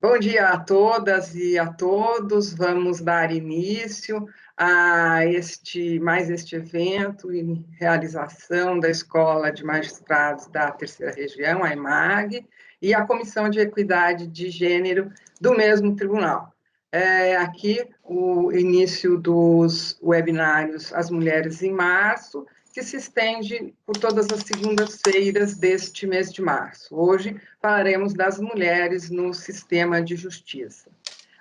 Bom dia a todas e a todos. Vamos dar início a mais este evento em realização da Escola de Magistrados da Terceira Região, a EMAG, e a Comissão de Equidade de Gênero do mesmo tribunal. Aqui o início dos webinários As Mulheres em Março, que se estende por todas as segundas-feiras deste mês de março. Hoje falaremos das mulheres no sistema de justiça.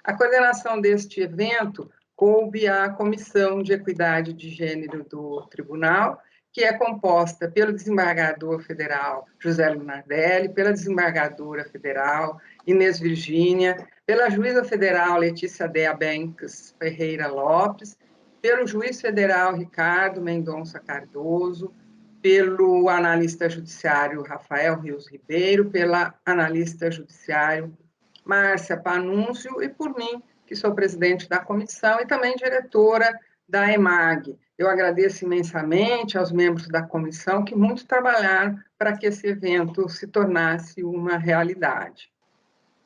A coordenação deste evento coube à Comissão de Equidade de Gênero do Tribunal, que é composta pelo desembargador federal José Lunardelli, pela desembargadora federal Inês Virgínia, pela juíza federal Letícia Dea Benques Ferreira Lopes, pelo juiz federal Ricardo Mendonça Cardoso, pelo analista judiciário Rafael Rios Ribeiro, pela analista judiciário Márcia Panúncio e por mim, que sou presidente da comissão e também diretora da EMAG. Eu agradeço imensamente aos membros da comissão que muito trabalharam para que esse evento se tornasse uma realidade.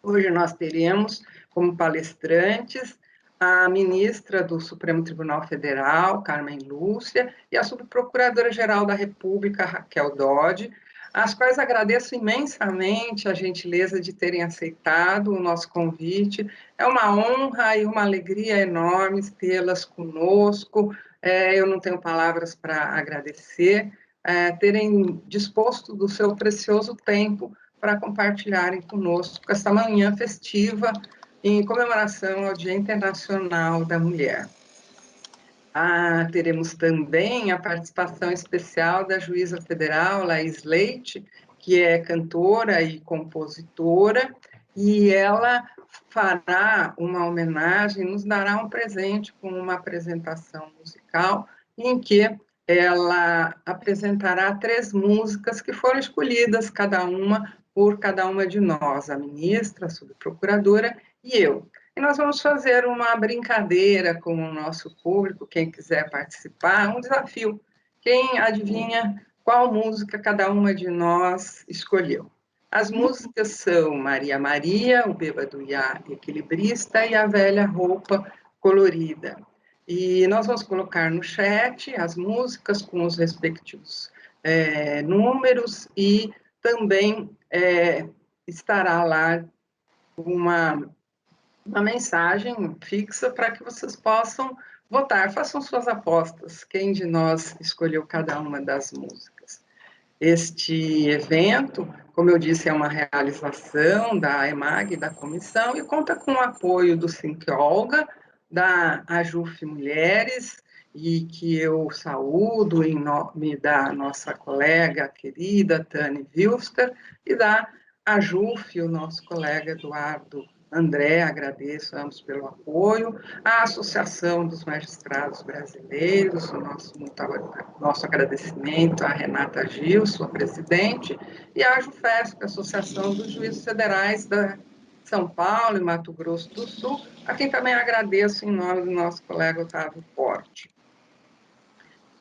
Hoje nós teremos como palestrantes a ministra do Supremo Tribunal Federal, Carmen Lúcia, e a subprocuradora-geral da República, Raquel Dodge, às quais agradeço imensamente a gentileza de terem aceitado o nosso convite. É uma honra e uma alegria enorme tê-las conosco. Eu não tenho palavras para agradecer, terem disposto do seu precioso tempo para compartilharem conosco esta manhã festiva em comemoração ao Dia Internacional da Mulher. Teremos também a participação especial da juíza federal, Laís Leite, que é cantora e compositora, e ela fará uma homenagem, nos dará um presente com uma apresentação musical, em que ela apresentará 3 músicas que foram escolhidas, cada uma por cada uma de nós, a ministra, a subprocuradora e eu. E nós vamos fazer uma brincadeira com o nosso público, quem quiser participar, um desafio. Quem adivinha qual música cada uma de nós escolheu? As músicas são Maria Maria, o Bêbado e a Equilibrista e a Velha Roupa Colorida. E nós vamos colocar no chat as músicas com os respectivos números e também estará lá uma mensagem fixa para que vocês possam votar. Façam suas apostas. Quem de nós escolheu cada uma das músicas? Este evento, como eu disse, é uma realização da EMAG, da comissão, e conta com o apoio do Think Olga, da AJUF Mulheres, e que eu saúdo em nome da nossa colega querida Tânia Wilster, e da AJUF, o nosso colega Eduardo André, agradeço ambos pelo apoio, a Associação dos Magistrados Brasileiros, o nosso agradecimento à Renata Gil, sua presidente, e à AJUFESP, Associação dos Juízes Federais da São Paulo e Mato Grosso do Sul, a quem também agradeço em nome do nosso colega Otávio Porte.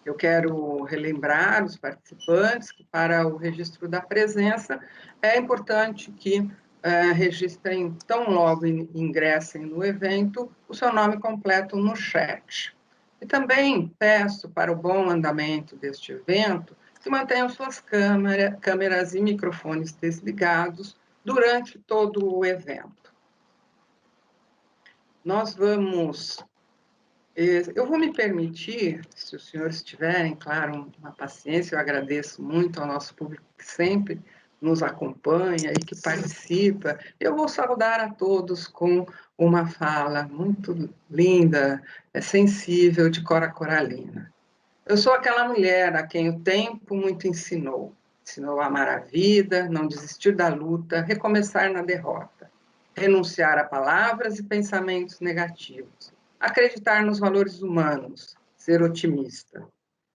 Eu quero relembrar os participantes que, para o registro da presença, é importante que registrem, tão logo ingressem no evento, o seu nome completo no chat. E também peço, para o bom andamento deste evento, que mantenham suas câmeras e microfones desligados durante todo o evento. Eu vou me permitir, se os senhores tiverem, claro, uma paciência, eu agradeço muito ao nosso público que sempre nos acompanha e que participa. Eu vou saudar a todos com uma fala muito linda, sensível, de Cora Coralina. Eu sou aquela mulher a quem o tempo muito ensinou. Ensinou a amar a vida, não desistir da luta, recomeçar na derrota, renunciar a palavras e pensamentos negativos, acreditar nos valores humanos, ser otimista.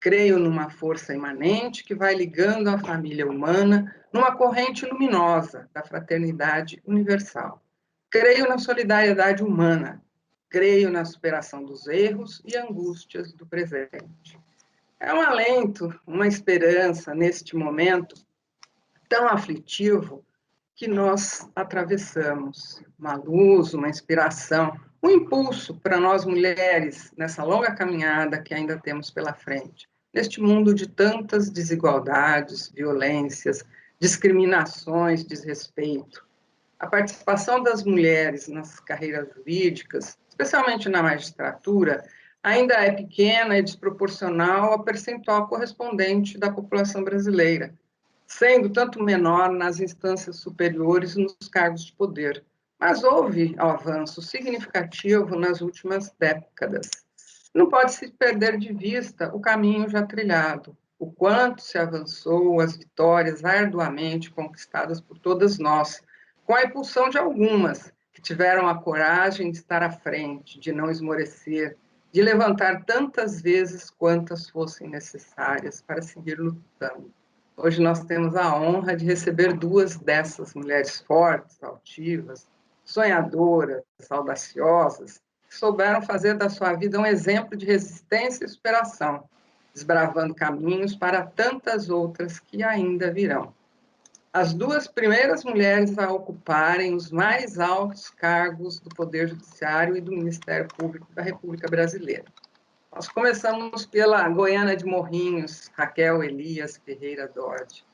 Creio numa força imanente que vai ligando a família humana numa corrente luminosa da fraternidade universal. Creio na solidariedade humana. Creio na superação dos erros e angústias do presente. É um alento, uma esperança neste momento tão aflitivo que nós atravessamos, uma luz, uma inspiração, um impulso para nós mulheres nessa longa caminhada que ainda temos pela frente, neste mundo de tantas desigualdades, violências, discriminações, desrespeito. A participação das mulheres nas carreiras jurídicas, especialmente na magistratura, ainda é pequena e desproporcional ao percentual correspondente da população brasileira, sendo tanto menor nas instâncias superiores nos cargos de poder. Mas houve avanço significativo nas últimas décadas. Não pode se perder de vista o caminho já trilhado, o quanto se avançou, as vitórias arduamente conquistadas por todas nós, com a impulsão de algumas que tiveram a coragem de estar à frente, de não esmorecer, de levantar tantas vezes quantas fossem necessárias para seguir lutando. Hoje nós temos a honra de receber duas dessas mulheres fortes, altivas, sonhadoras, audaciosas, que souberam fazer da sua vida um exemplo de resistência e superação, desbravando caminhos para tantas outras que ainda virão. As duas primeiras mulheres a ocuparem os mais altos cargos do Poder Judiciário e do Ministério Público da República Brasileira. Nós começamos pela goiana de Morrinhos, Raquel Elias Ferreira Dodge.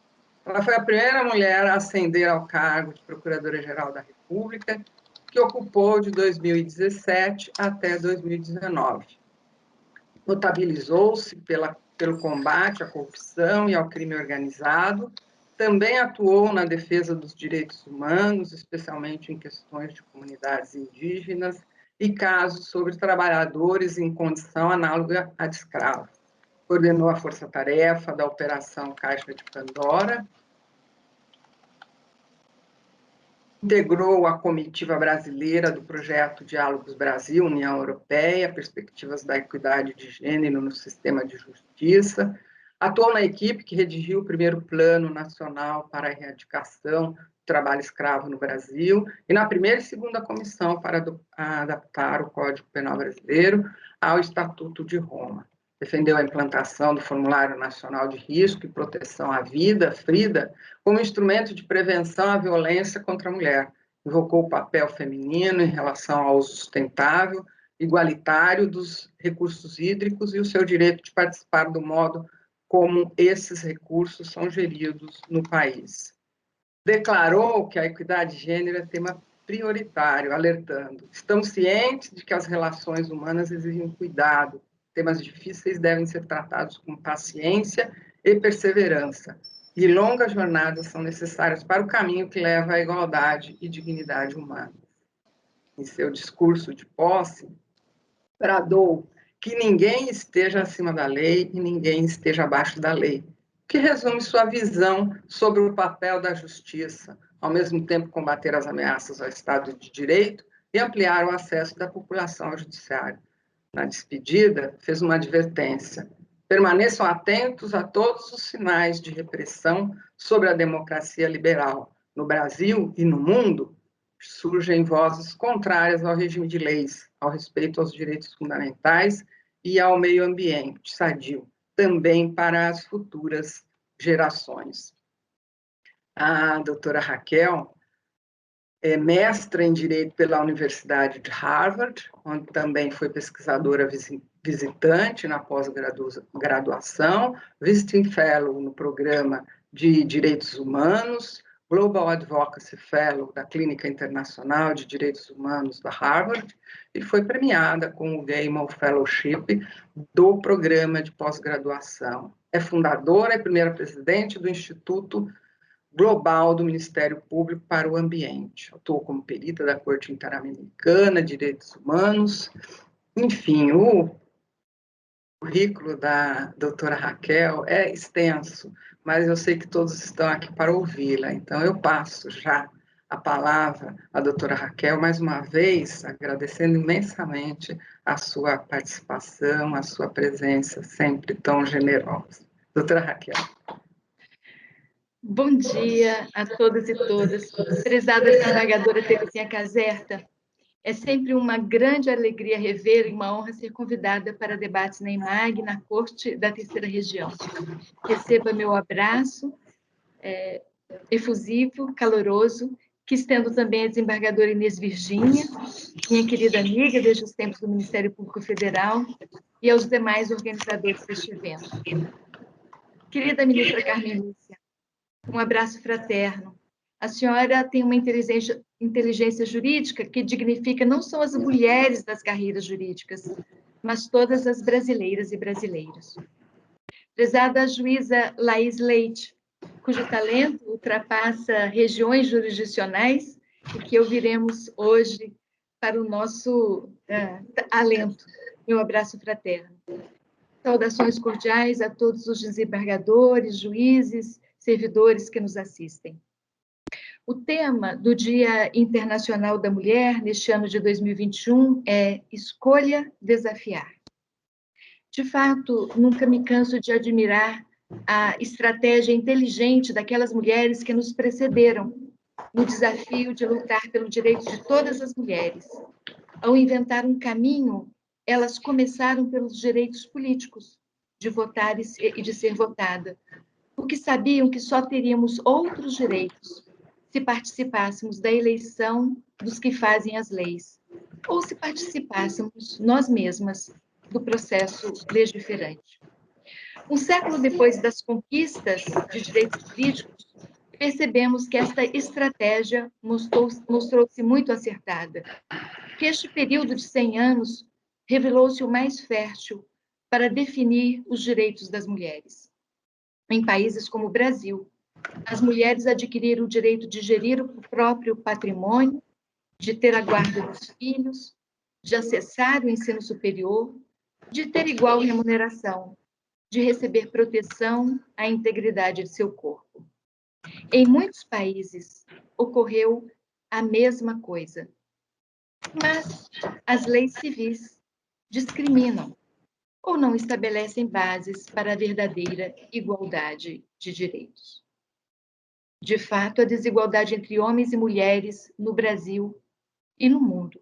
Ela foi a primeira mulher a ascender ao cargo de Procuradora-Geral da República, que ocupou de 2017 até 2019. Notabilizou-se pelo combate à corrupção e ao crime organizado, também atuou na defesa dos direitos humanos, especialmente em questões de comunidades indígenas, e casos sobre trabalhadores em condição análoga à de escravos. Coordenou a força-tarefa da Operação Caixa de Pandora, integrou a comitiva brasileira do projeto Diálogos Brasil, União Europeia, Perspectivas da Equidade de Gênero no Sistema de Justiça, atuou na equipe que redigiu o primeiro Plano Nacional para a Erradicação do Trabalho Escravo no Brasil e na primeira e segunda comissão para adaptar o Código Penal Brasileiro ao Estatuto de Roma. Defendeu a implantação do Formulário Nacional de Risco e Proteção à Vida, FRIDA, como instrumento de prevenção à violência contra a mulher. Invocou o papel feminino em relação ao uso sustentável, igualitário dos recursos hídricos e o seu direito de participar do modo como esses recursos são geridos no país. Declarou que a equidade de gênero é tema prioritário, alertando: estamos cientes de que as relações humanas exigem cuidado, temas difíceis devem ser tratados com paciência e perseverança, e longas jornadas são necessárias para o caminho que leva à igualdade e dignidade humana. Em seu discurso de posse, bradou que ninguém esteja acima da lei e ninguém esteja abaixo da lei, que resume sua visão sobre o papel da justiça, ao mesmo tempo combater as ameaças ao Estado de Direito e ampliar o acesso da população ao judiciário. Na despedida, fez uma advertência: permaneçam atentos a todos os sinais de repressão sobre a democracia liberal. No Brasil e no mundo, surgem vozes contrárias ao regime de leis, ao respeito aos direitos fundamentais e ao meio ambiente sadio, também para as futuras gerações. A doutora Raquel é mestra em Direito pela Universidade de Harvard, onde também foi pesquisadora visitante na pós-graduação, Visiting Fellow no programa de Direitos Humanos, Global Advocacy Fellow da Clínica Internacional de Direitos Humanos da Harvard, e foi premiada com o Gaimel Fellowship do programa de pós-graduação. É fundadora e primeira presidente do Instituto Global do Ministério Público para o Ambiente. Atuou como perita da Corte Interamericana de Direitos Humanos. Enfim, o currículo da doutora Raquel é extenso, mas eu sei que todos estão aqui para ouvi-la, então eu passo já a palavra à doutora Raquel, mais uma vez, agradecendo imensamente a sua participação, a sua presença sempre tão generosa. Doutora Raquel. Bom dia a todos e todas. Prezada desembargadora Terezinha Caserta, é sempre uma grande alegria rever e uma honra ser convidada para debates na IMAG, na Corte da Terceira Região. Receba meu abraço efusivo, caloroso, que estendo também a desembargadora Inês Virgínia, minha querida amiga desde os tempos do Ministério Público Federal, e aos demais organizadores deste evento. Querida ministra Carmen Lúcia, um abraço fraterno. A senhora tem uma inteligência jurídica que dignifica não só as mulheres das carreiras jurídicas, mas todas as brasileiras e brasileiros. Prezada juíza Laís Leite, cujo talento ultrapassa regiões jurisdicionais e que ouviremos hoje para o nosso alento. Meu abraço fraterno. Saudações cordiais a todos os desembargadores, juízes, servidores que nos assistem. O tema do Dia Internacional da Mulher, neste ano de 2021, é Escolha Desafiar. De fato, nunca me canso de admirar a estratégia inteligente daquelas mulheres que nos precederam no desafio de lutar pelo direito de todas as mulheres. Ao inventar um caminho, elas começaram pelos direitos políticos, de votar e de ser votada, porque sabiam que só teríamos outros direitos se participássemos da eleição dos que fazem as leis, ou se participássemos nós mesmas do processo legiferante. Um século depois das conquistas de direitos políticos, percebemos que esta estratégia mostrou-se muito acertada, que este período de 100 anos revelou-se o mais fértil para definir os direitos das mulheres. Em países como o Brasil, as mulheres adquiriram o direito de gerir o próprio patrimônio, de ter a guarda dos filhos, de acessar o ensino superior, de ter igual remuneração, de receber proteção à integridade de seu corpo. Em muitos países, ocorreu a mesma coisa. Mas as leis civis discriminam ou não estabelecem bases para a verdadeira igualdade de direitos. De fato, a desigualdade entre homens e mulheres no Brasil e no mundo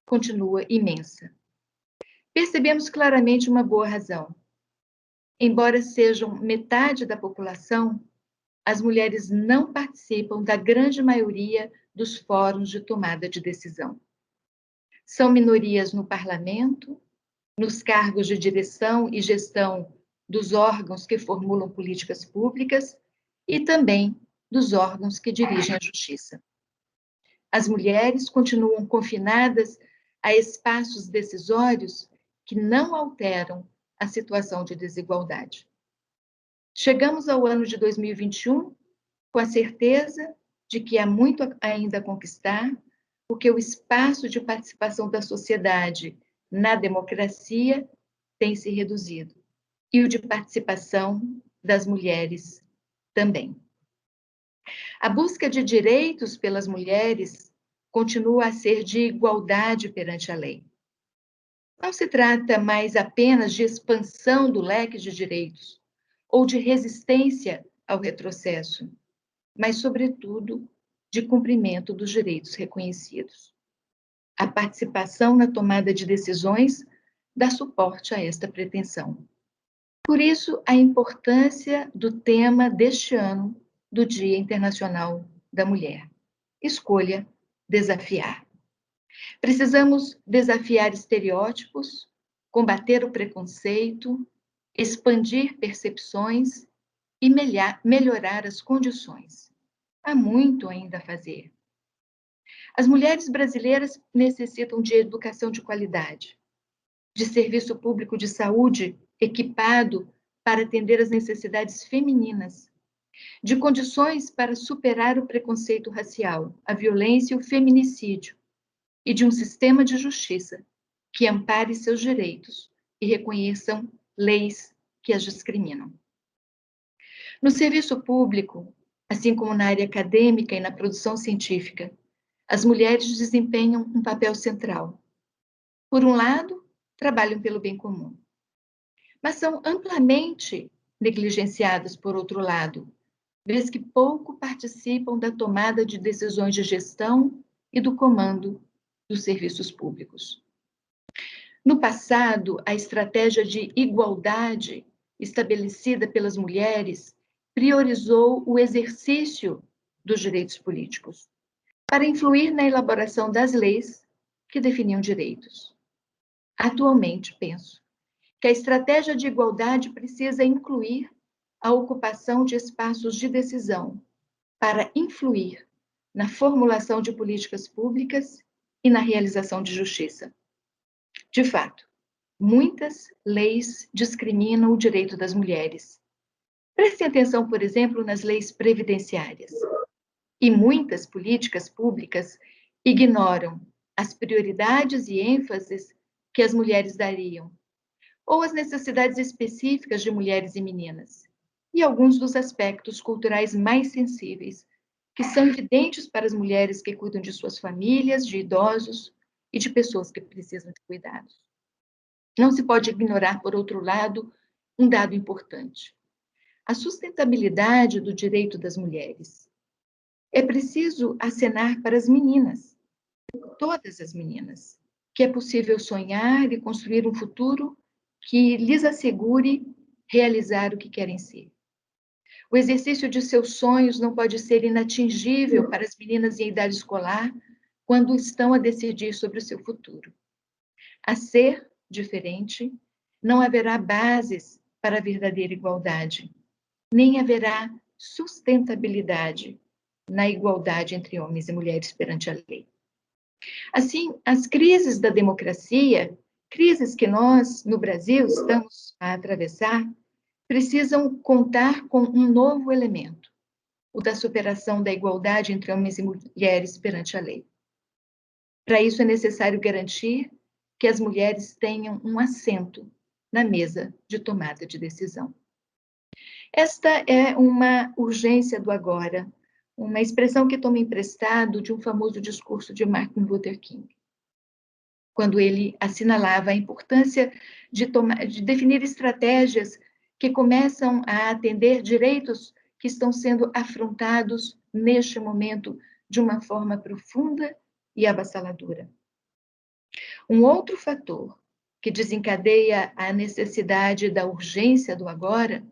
continua imensa. Percebemos claramente uma boa razão. Embora sejam metade da população, as mulheres não participam da grande maioria dos fóruns de tomada de decisão. São minorias no parlamento, nos cargos de direção e gestão dos órgãos que formulam políticas públicas e também dos órgãos que dirigem a justiça. As mulheres continuam confinadas a espaços decisórios que não alteram a situação de desigualdade. Chegamos ao ano de 2021 com a certeza de que há muito ainda a conquistar, porque o espaço de participação da sociedade na democracia tem se reduzido, e o de participação das mulheres também. A busca de direitos pelas mulheres continua a ser de igualdade perante a lei. Não se trata mais apenas de expansão do leque de direitos ou de resistência ao retrocesso, mas, sobretudo, de cumprimento dos direitos reconhecidos. A participação na tomada de decisões dá suporte a esta pretensão. Por isso, a importância do tema deste ano do Dia Internacional da Mulher. Escolha desafiar. Precisamos desafiar estereótipos, combater o preconceito, expandir percepções e melhorar as condições. Há muito ainda a fazer. As mulheres brasileiras necessitam de educação de qualidade, de serviço público de saúde equipado para atender às necessidades femininas, de condições para superar o preconceito racial, a violência e o feminicídio, e de um sistema de justiça que ampare seus direitos e reconheçam leis que as discriminam. No serviço público, assim como na área acadêmica e na produção científica, as mulheres desempenham um papel central. Por um lado, trabalham pelo bem comum, mas são amplamente negligenciadas por outro lado, vez que pouco participam da tomada de decisões de gestão e do comando dos serviços públicos. No passado, a estratégia de igualdade estabelecida pelas mulheres priorizou o exercício dos direitos políticos, para influir na elaboração das leis que definiam direitos. Atualmente, penso que a estratégia de igualdade precisa incluir a ocupação de espaços de decisão para influir na formulação de políticas públicas e na realização de justiça. De fato, muitas leis discriminam o direito das mulheres. Prestem atenção, por exemplo, nas leis previdenciárias. E muitas políticas públicas ignoram as prioridades e ênfases que as mulheres dariam, ou as necessidades específicas de mulheres e meninas, e alguns dos aspectos culturais mais sensíveis, que são evidentes para as mulheres que cuidam de suas famílias, de idosos e de pessoas que precisam de cuidados. Não se pode ignorar, por outro lado, um dado importante: a sustentabilidade do direito das mulheres. É preciso acenar para as meninas, todas as meninas, que é possível sonhar e construir um futuro que lhes assegure realizar o que querem ser. O exercício de seus sonhos não pode ser inatingível para as meninas em idade escolar quando estão a decidir sobre o seu futuro. A ser diferente, não haverá bases para a verdadeira igualdade, nem haverá sustentabilidade na igualdade entre homens e mulheres perante a lei. Assim, as crises da democracia, crises que nós, no Brasil, estamos a atravessar, precisam contar com um novo elemento, o da superação da igualdade entre homens e mulheres perante a lei. Para isso, é necessário garantir que as mulheres tenham um assento na mesa de tomada de decisão. Esta é uma urgência do agora, uma expressão que toma emprestado de um famoso discurso de Martin Luther King, quando ele assinalava a importância de definir estratégias que começam a atender direitos que estão sendo afrontados neste momento de uma forma profunda e avassaladora. Um outro fator que desencadeia a necessidade da urgência do agora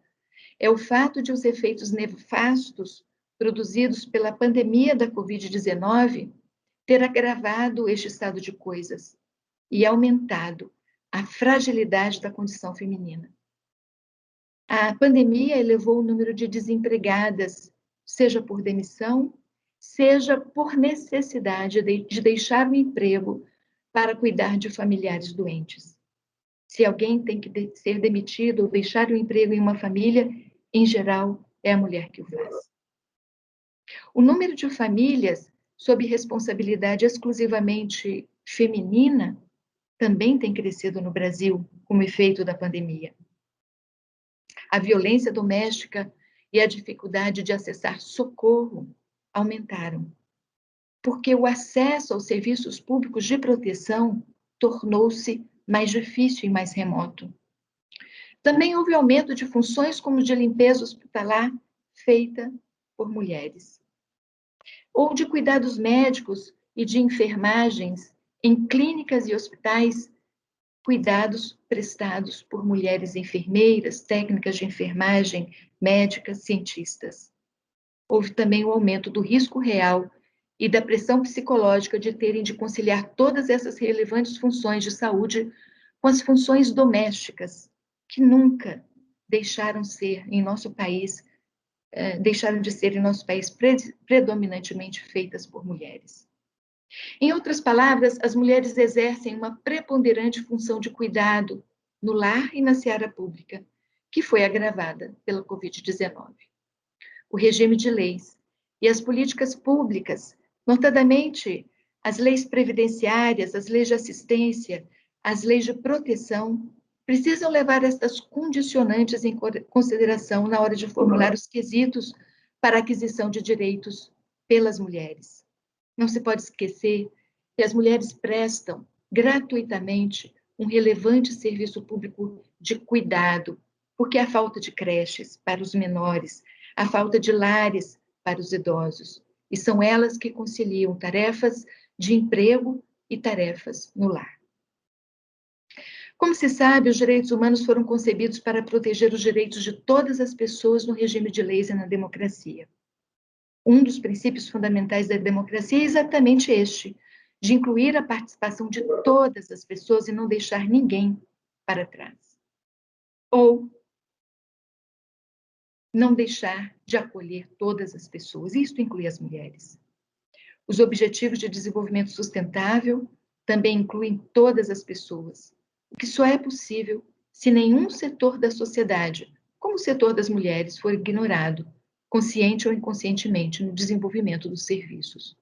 é o fato de os efeitos nefastos produzidos pela pandemia da Covid-19 ter agravado este estado de coisas e aumentado a fragilidade da condição feminina. A pandemia elevou o número de desempregadas, seja por demissão, seja por necessidade de deixar o emprego para cuidar de familiares doentes. Se alguém tem que ser demitido ou deixar o emprego em uma família, em geral, é a mulher que o faz. O número de famílias sob responsabilidade exclusivamente feminina também tem crescido no Brasil como efeito da pandemia. A violência doméstica e a dificuldade de acessar socorro aumentaram, porque o acesso aos serviços públicos de proteção tornou-se mais difícil e mais remoto. Também houve aumento de funções como de limpeza hospitalar feita por mulheres, ou de cuidados médicos e de enfermagens em clínicas e hospitais, cuidados prestados por mulheres enfermeiras, técnicas de enfermagem, médicas, cientistas. Houve também o aumento do risco real e da pressão psicológica de terem de conciliar todas essas relevantes funções de saúde com as funções domésticas, que nunca deixaram de ser em nosso país predominantemente feitas por mulheres. Em outras palavras, as mulheres exercem uma preponderante função de cuidado no lar e na seara pública, que foi agravada pela Covid-19. O regime de leis e as políticas públicas, notadamente as leis previdenciárias, as leis de assistência, as leis de proteção, precisam levar estas condicionantes em consideração na hora de formular os quesitos para a aquisição de direitos pelas mulheres. Não se pode esquecer que as mulheres prestam gratuitamente um relevante serviço público de cuidado, porque há falta de creches para os menores, há falta de lares para os idosos, e são elas que conciliam tarefas de emprego e tarefas no lar. Como se sabe, os direitos humanos foram concebidos para proteger os direitos de todas as pessoas no regime de leis e na democracia. Um dos princípios fundamentais da democracia é exatamente este, de incluir a participação de todas as pessoas e não deixar ninguém para trás. Ou não deixar de acolher todas as pessoas. Isto inclui as mulheres. Os Objetivos de Desenvolvimento Sustentável também incluem todas as pessoas, o que só é possível se nenhum setor da sociedade, como o setor das mulheres, for ignorado, consciente ou inconscientemente, no desenvolvimento dos serviços.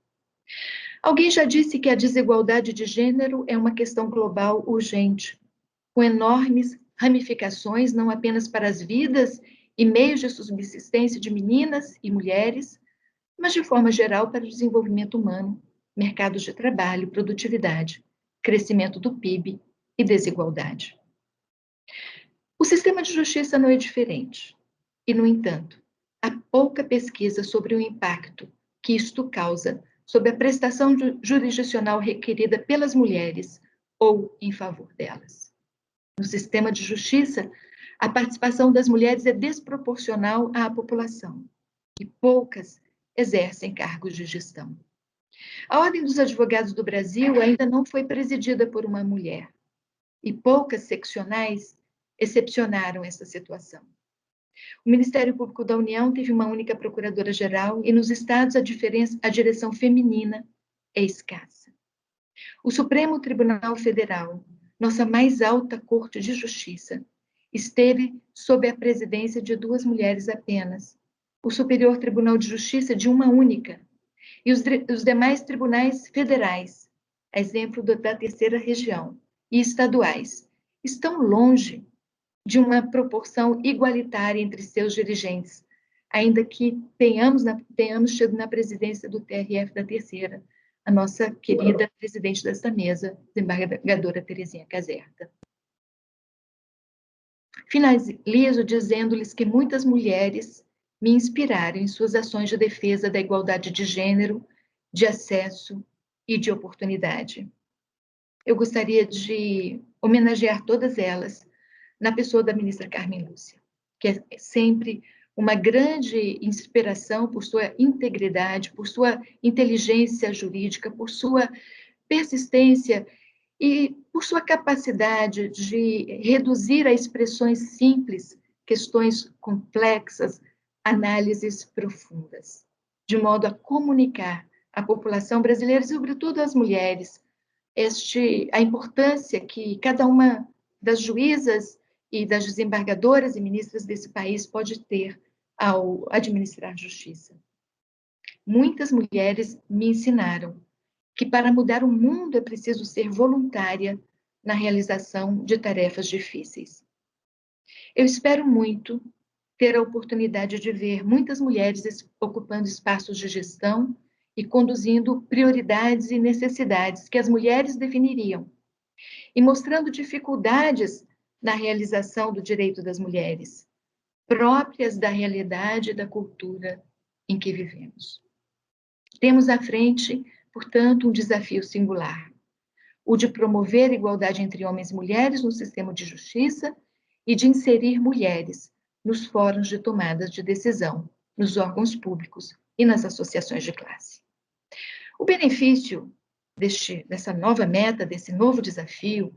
Alguém já disse que a desigualdade de gênero é uma questão global urgente, com enormes ramificações, não apenas para as vidas e meios de subsistência de meninas e mulheres, mas de forma geral para o desenvolvimento humano, mercados de trabalho, produtividade, crescimento do PIB e desigualdade. O sistema de justiça não é diferente. E, no entanto, há pouca pesquisa sobre o impacto que isto causa sobre a prestação jurisdicional requerida pelas mulheres ou em favor delas. No sistema de justiça, a participação das mulheres é desproporcional à população e poucas exercem cargos de gestão. A Ordem dos Advogados do Brasil ainda não foi presidida por uma mulher e poucas seccionais excepcionaram essa situação. O Ministério Público da União teve uma única procuradora-geral e nos estados a direção feminina é escassa. O Supremo Tribunal Federal, nossa mais alta Corte de Justiça, esteve sob a presidência de 2 mulheres apenas, o Superior Tribunal de Justiça de uma única, e os demais tribunais federais, a exemplo da terceira região, e estaduais, estão longe de uma proporção igualitária entre seus dirigentes, ainda que tenhamos tido na presidência do TRF da terceira, a nossa querida presidente desta mesa, desembargadora Terezinha Caserta. Finalizo dizendo-lhes que muitas mulheres me inspiraram em suas ações de defesa da igualdade de gênero, de acesso e de oportunidade. Eu gostaria de homenagear todas elas na pessoa da ministra Carmen Lúcia, que é sempre uma grande inspiração por sua integridade, por sua inteligência jurídica, por sua persistência e por sua capacidade de reduzir a expressões simples questões complexas, análises profundas, de modo a comunicar à população brasileira, e sobretudo às mulheres, a importância que cada uma das juízas e das desembargadoras e ministras desse país pode ter ao administrar justiça. Muitas mulheres me ensinaram que para mudar o mundo é preciso ser voluntária na realização de tarefas difíceis. Eu espero muito ter a oportunidade de ver muitas mulheres ocupando espaços de gestão e conduzindo prioridades e necessidades que as mulheres definiriam, e mostrando dificuldades na realização do direito das mulheres, próprias da realidade e da cultura em que vivemos. Temos à frente, portanto, um desafio singular, o de promover a igualdade entre homens e mulheres no sistema de justiça e de inserir mulheres nos fóruns de tomadas de decisão, nos órgãos públicos e nas associações de classe. O benefício dessa nova meta, desse novo desafio,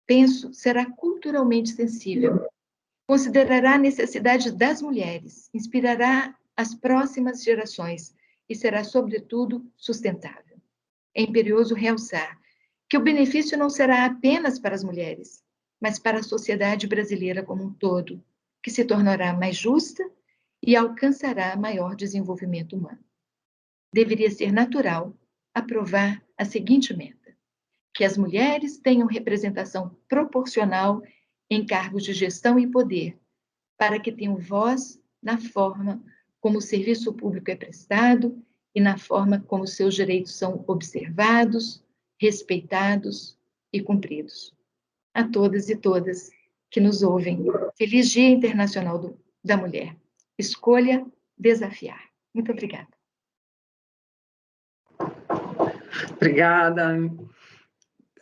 penso, será culturalmente sensível, considerará a necessidade das mulheres, inspirará as próximas gerações e será, sobretudo, sustentável. É imperioso realçar que o benefício não será apenas para as mulheres, mas para a sociedade brasileira como um todo, que se tornará mais justa e alcançará maior desenvolvimento humano. Deveria ser natural aprovar a seguinte meta: que as mulheres tenham representação proporcional em cargos de gestão e poder, para que tenham voz na forma como o serviço público é prestado e na forma como seus direitos são observados, respeitados e cumpridos. A todas e todas que nos ouvem, feliz Dia Internacional da Mulher. Escolha desafiar. Muito obrigada. Obrigada,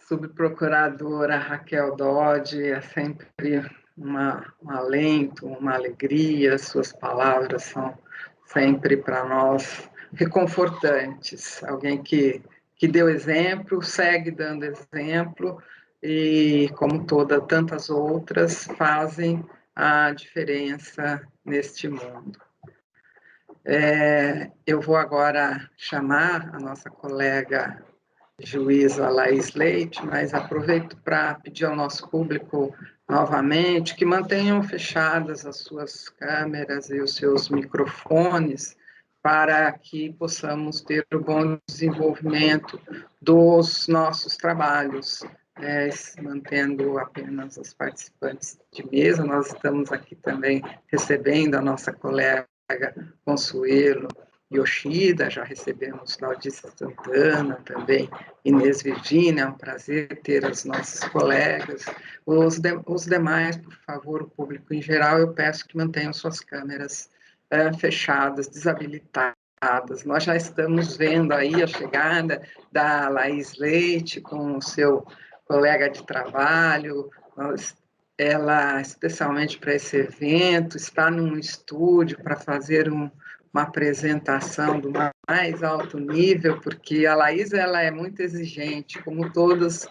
subprocuradora Raquel Dodge. É sempre um alento, uma alegria, suas palavras sempre para nós reconfortantes, alguém que deu exemplo, segue dando exemplo, e como tantas outras, fazem a diferença neste mundo. Eu vou agora chamar a nossa colega juíza Laís Leite, mas aproveito para pedir ao nosso público novamente que mantenham fechadas as suas câmeras e os seus microfones para que possamos ter o bom desenvolvimento dos nossos trabalhos, mantendo apenas os participantes de mesa. Nós estamos aqui também recebendo a nossa colega Consuelo Yoshida, já recebemos Claudice Santana também, Inês Virgínia, é um prazer ter as nossas colegas. Os demais, por favor, o público em geral, eu peço que mantenham suas câmeras fechadas, desabilitadas. Nós já estamos vendo aí a chegada da Laís Leite com o seu colega de trabalho. Ela, especialmente para esse evento, está num estúdio para fazer uma apresentação do mais alto nível, porque a Laís ela é muito exigente, como todos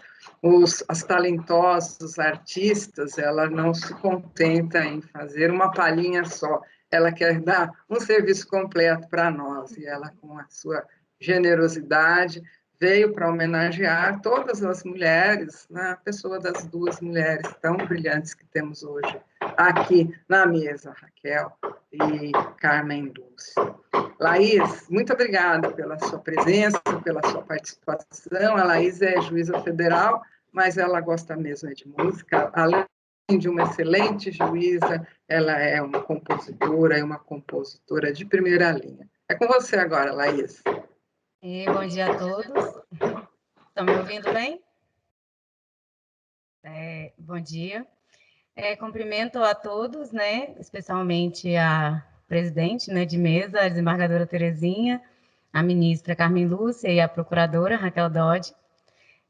as talentosos artistas, ela não se contenta em fazer uma palhinha só, ela quer dar um serviço completo para nós, e ela, com a sua generosidade, veio para homenagear todas as mulheres, na pessoa das duas mulheres tão brilhantes que temos hoje aqui na mesa, Raquel e Carmen Lúcia. Laís, muito obrigada pela sua presença, pela sua participação. A Laís é juíza federal, mas ela gosta mesmo de música. Além de uma excelente juíza, ela é uma compositora e uma compositora de primeira linha. É com você agora, Laís. Bom dia a todos. Estão me ouvindo bem? Bom dia. Cumprimento a todos, né, especialmente a presidente, né, de mesa, a desembargadora Terezinha, a ministra Carmen Lúcia e a procuradora Raquel Dodge.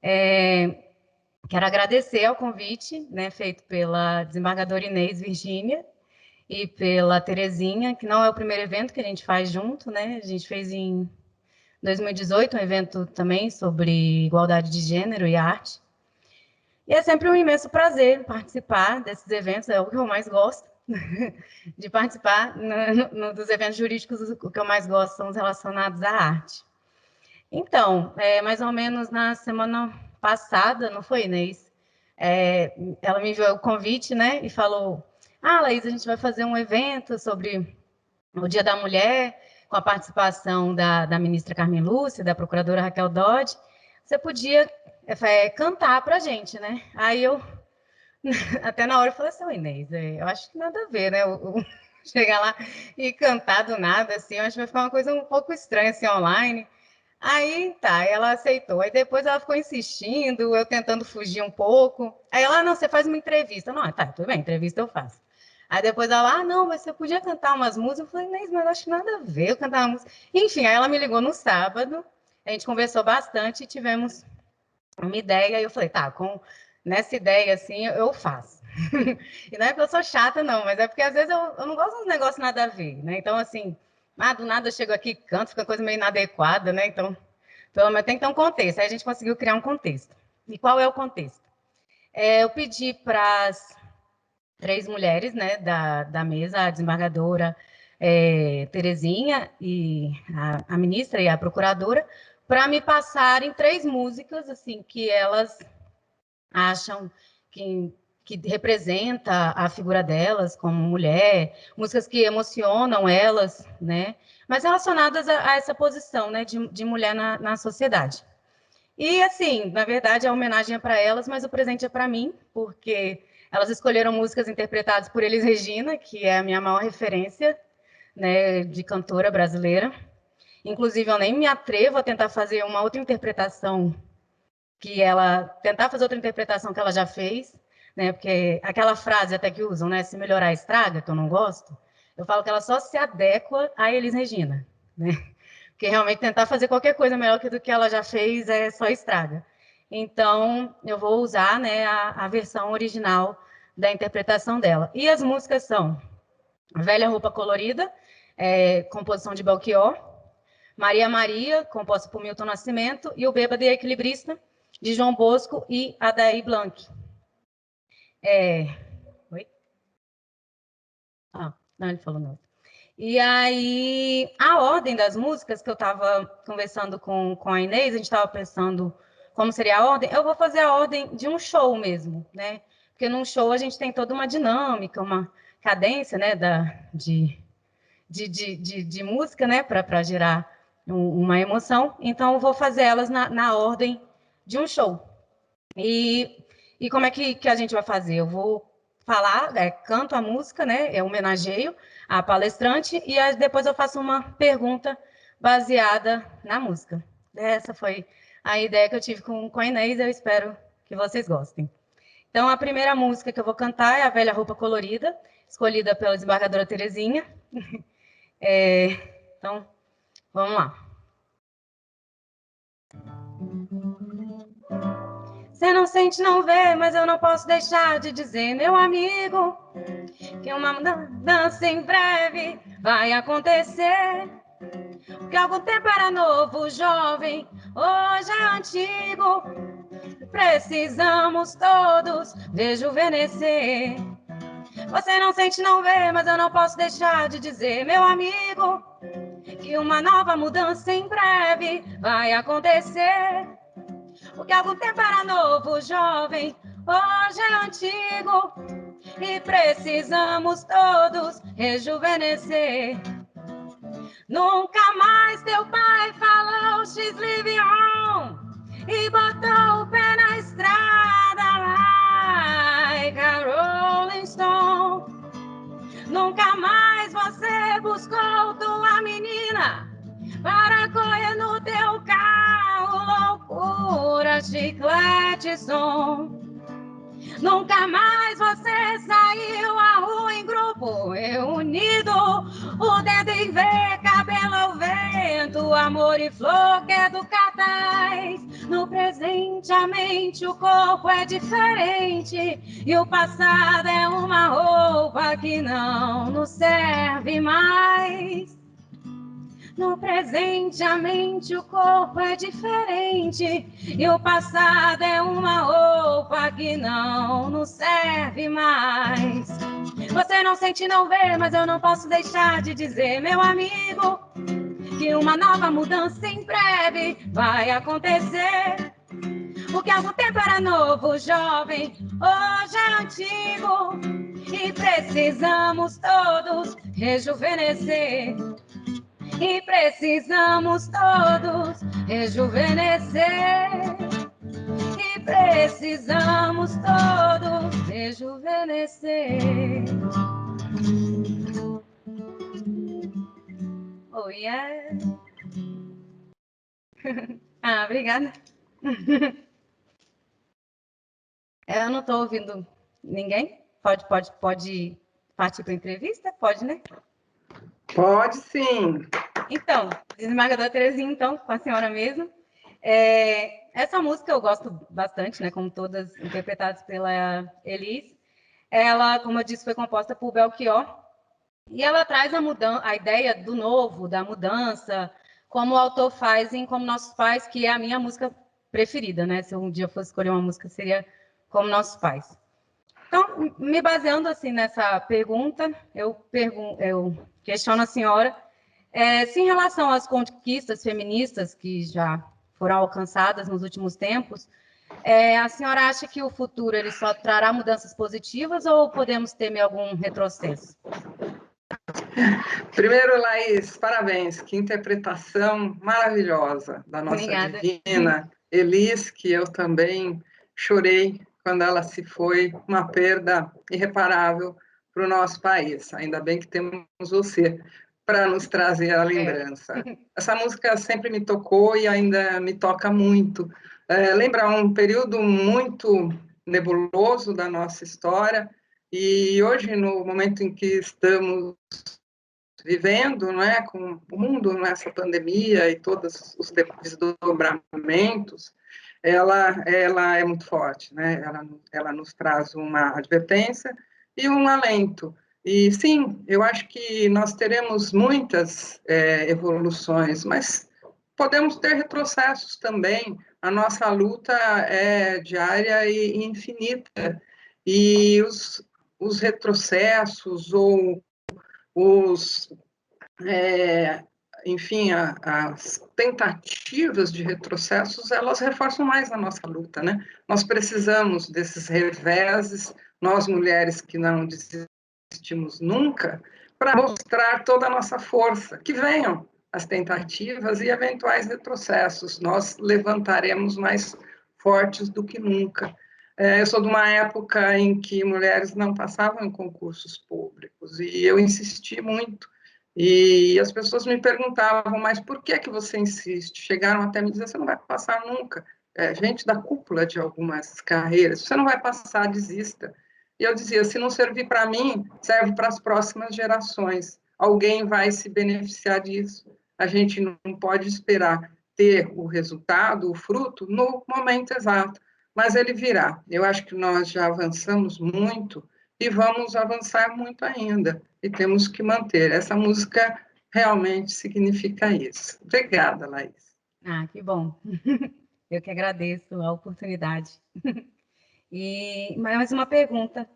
Quero agradecer ao convite, né, feito pela desembargadora Inês Virgínia e pela Terezinha, que não é o primeiro evento que a gente faz junto, né, a gente fez em 2018 um evento também sobre igualdade de gênero e arte. E é sempre um imenso prazer participar desses eventos, é o que eu mais gosto, de participar dos eventos jurídicos, o que eu mais gosto são os relacionados à arte. Então, mais ou menos na semana passada, não foi, Inês? Ela me enviou o convite, né, e falou, Laís, a gente vai fazer um evento sobre o Dia da Mulher, com a participação da ministra Carmen Lúcia, da procuradora Raquel Dodge, você podia cantar para a gente, né? Aí eu, até na hora, eu falei assim, Inês, eu acho que nada a ver, né? Chegar lá e cantar do nada, assim, eu acho que vai ficar uma coisa um pouco estranha, assim, online. Aí, tá, ela aceitou. Aí depois ela ficou insistindo, eu tentando fugir um pouco. Aí ela, não, você faz uma entrevista. Não, tá, tudo bem, entrevista eu faço. Aí depois ela, não, mas você podia cantar umas músicas. Eu falei, Inês, mas eu acho nada a ver eu cantar uma música. Enfim, aí ela me ligou no sábado, a gente conversou bastante e tivemos uma ideia. E eu falei, tá, nessa ideia, assim, eu faço. E não é porque eu sou chata, não, mas é porque às vezes eu não gosto de um negócio nada a ver, né? Então, assim, do nada eu chego aqui, canto, fica coisa meio inadequada, né? Então, pelo menos tem que ter um contexto. Aí a gente conseguiu criar um contexto. E qual é o contexto? Eu pedi para as 3 mulheres, né, da mesa, a desembargadora Terezinha, e a ministra e a procuradora, para me passarem 3 músicas, assim, que elas acham que representa a figura delas como mulher, músicas que emocionam elas, né? Mas relacionadas a essa posição, né, de mulher na sociedade. E, assim, na verdade, a homenagem é para elas, mas o presente é para mim, porque elas escolheram músicas interpretadas por Elis Regina, que é a minha maior referência, né, de cantora brasileira. Inclusive, eu nem me atrevo a tentar fazer uma outra interpretação tentar fazer outra interpretação que ela já fez, né? Porque aquela frase até que usam, né? Se melhorar, estraga, que eu não gosto. Eu falo que ela só se adequa a Elis Regina, né? Porque realmente tentar fazer qualquer coisa melhor do que ela já fez só estraga. Então, eu vou usar, né, a versão original da interpretação dela. E as músicas são Velha Roupa Colorida, composição de Belchior, Maria Maria, composta por Milton Nascimento, e o Bêbado e Equilibrista, de João Bosco e Adair Blanc. Oi? Não, ele falou não. E aí, a ordem das músicas que eu estava conversando com a Inês, a gente estava pensando como seria a ordem, eu vou fazer a ordem de um show mesmo, né? Porque num show a gente tem toda uma dinâmica, uma cadência, né, de música, né, para gerar uma emoção. Então, eu vou fazer elas na ordem de um show. E como é que a gente vai fazer? Eu vou falar, canto a música, né, homenageio a palestrante, e depois eu faço uma pergunta baseada na música. Essa foi a ideia que eu tive com a Inês, eu espero que vocês gostem. Então, a primeira música que eu vou cantar é A Velha Roupa Colorida, escolhida pela desembargadora Terezinha. Então, vamos lá. Você não sente, não vê, mas eu não posso deixar de dizer, meu amigo, que uma mudança em breve vai acontecer. Porque algum tempo era novo, jovem, hoje é antigo. Precisamos todos rejuvenescer. Você não sente, não vê, mas eu não posso deixar de dizer, meu amigo, que uma nova mudança em breve vai acontecer. Porque algum tempo era novo, jovem, hoje é antigo. E precisamos todos rejuvenescer. Nunca mais teu pai falou X-Live on e botou o pé na estrada like a Rolling Stone. Nunca mais você buscou tua menina para correr no teu carro, loucura, chiclete, som. Nunca mais você saiu à rua em grupo, reunido, o dedo em ver, cabelo ao vento, amor e flor que é do cartaz. No presente a mente, o corpo é diferente e o passado é uma roupa que não nos serve mais. No presente a mente, o corpo é diferente e o passado é uma roupa que não nos serve mais. Você não sente, não vê, mas eu não posso deixar de dizer, meu amigo, que uma nova mudança em breve vai acontecer. Porque algum tempo era novo, jovem, hoje é antigo e precisamos todos rejuvenescer. E precisamos todos rejuvenescer. E precisamos todos rejuvenescer. Oh, yeah. Obrigada. Eu não estou ouvindo ninguém. Pode partir para a entrevista? Pode, né? Pode, sim. Então, desembargadora Terezinha, então, com a senhora mesmo. Essa música eu gosto bastante, né, como todas interpretadas pela Elis. Ela, como eu disse, foi composta por Belchior, e ela traz a ideia do novo, da mudança, como o autor faz em Como Nossos Pais, que é a minha música preferida, né? Se eu um dia fosse escolher uma música, seria Como Nossos Pais. Então, me baseando assim nessa pergunta, eu questiono a senhora se em relação às conquistas feministas que já foram alcançadas nos últimos tempos, a senhora acha que o futuro ele só trará mudanças positivas ou podemos temer algum retrocesso? Primeiro, Laís, parabéns, que interpretação maravilhosa da nossa Obrigada. divina Elis, que eu também chorei quando ela se foi, uma perda irreparável para o nosso país. Ainda bem que temos você para nos trazer a lembrança. Essa música sempre me tocou e ainda me toca muito. Lembra um período muito nebuloso da nossa história, e hoje, no momento em que estamos vivendo, não é, com o mundo nessa pandemia e todos os desdobramentos, ela é muito forte, né? Ela nos traz uma advertência e um alento. E sim, eu acho que nós teremos muitas evoluções, mas podemos ter retrocessos também. A nossa luta é diária e infinita. E os retrocessos ou os, é, enfim, as tentativas de retrocessos, elas reforçam mais a nossa luta, né? Nós precisamos desses reveses, nós mulheres que não desistimos nunca, para mostrar toda a nossa força. Que venham as tentativas e eventuais retrocessos, nós levantaremos mais fortes do que nunca. Eu sou de uma época em que mulheres não passavam em concursos públicos e eu insisti muito. E as pessoas me perguntavam, mas por que você insiste? Chegaram até me dizer, você não vai passar nunca. Gente da cúpula de algumas carreiras, você não vai passar, desista. E eu dizia, se não servir para mim, serve para as próximas gerações. Alguém vai se beneficiar disso. A gente não pode esperar ter o resultado, o fruto, no momento exato, mas ele virá. Eu acho que nós já avançamos muito e vamos avançar muito ainda, e temos que manter. Essa música realmente significa isso. Obrigada, Laís. Ah, que bom. Eu que agradeço a oportunidade. E mais uma pergunta.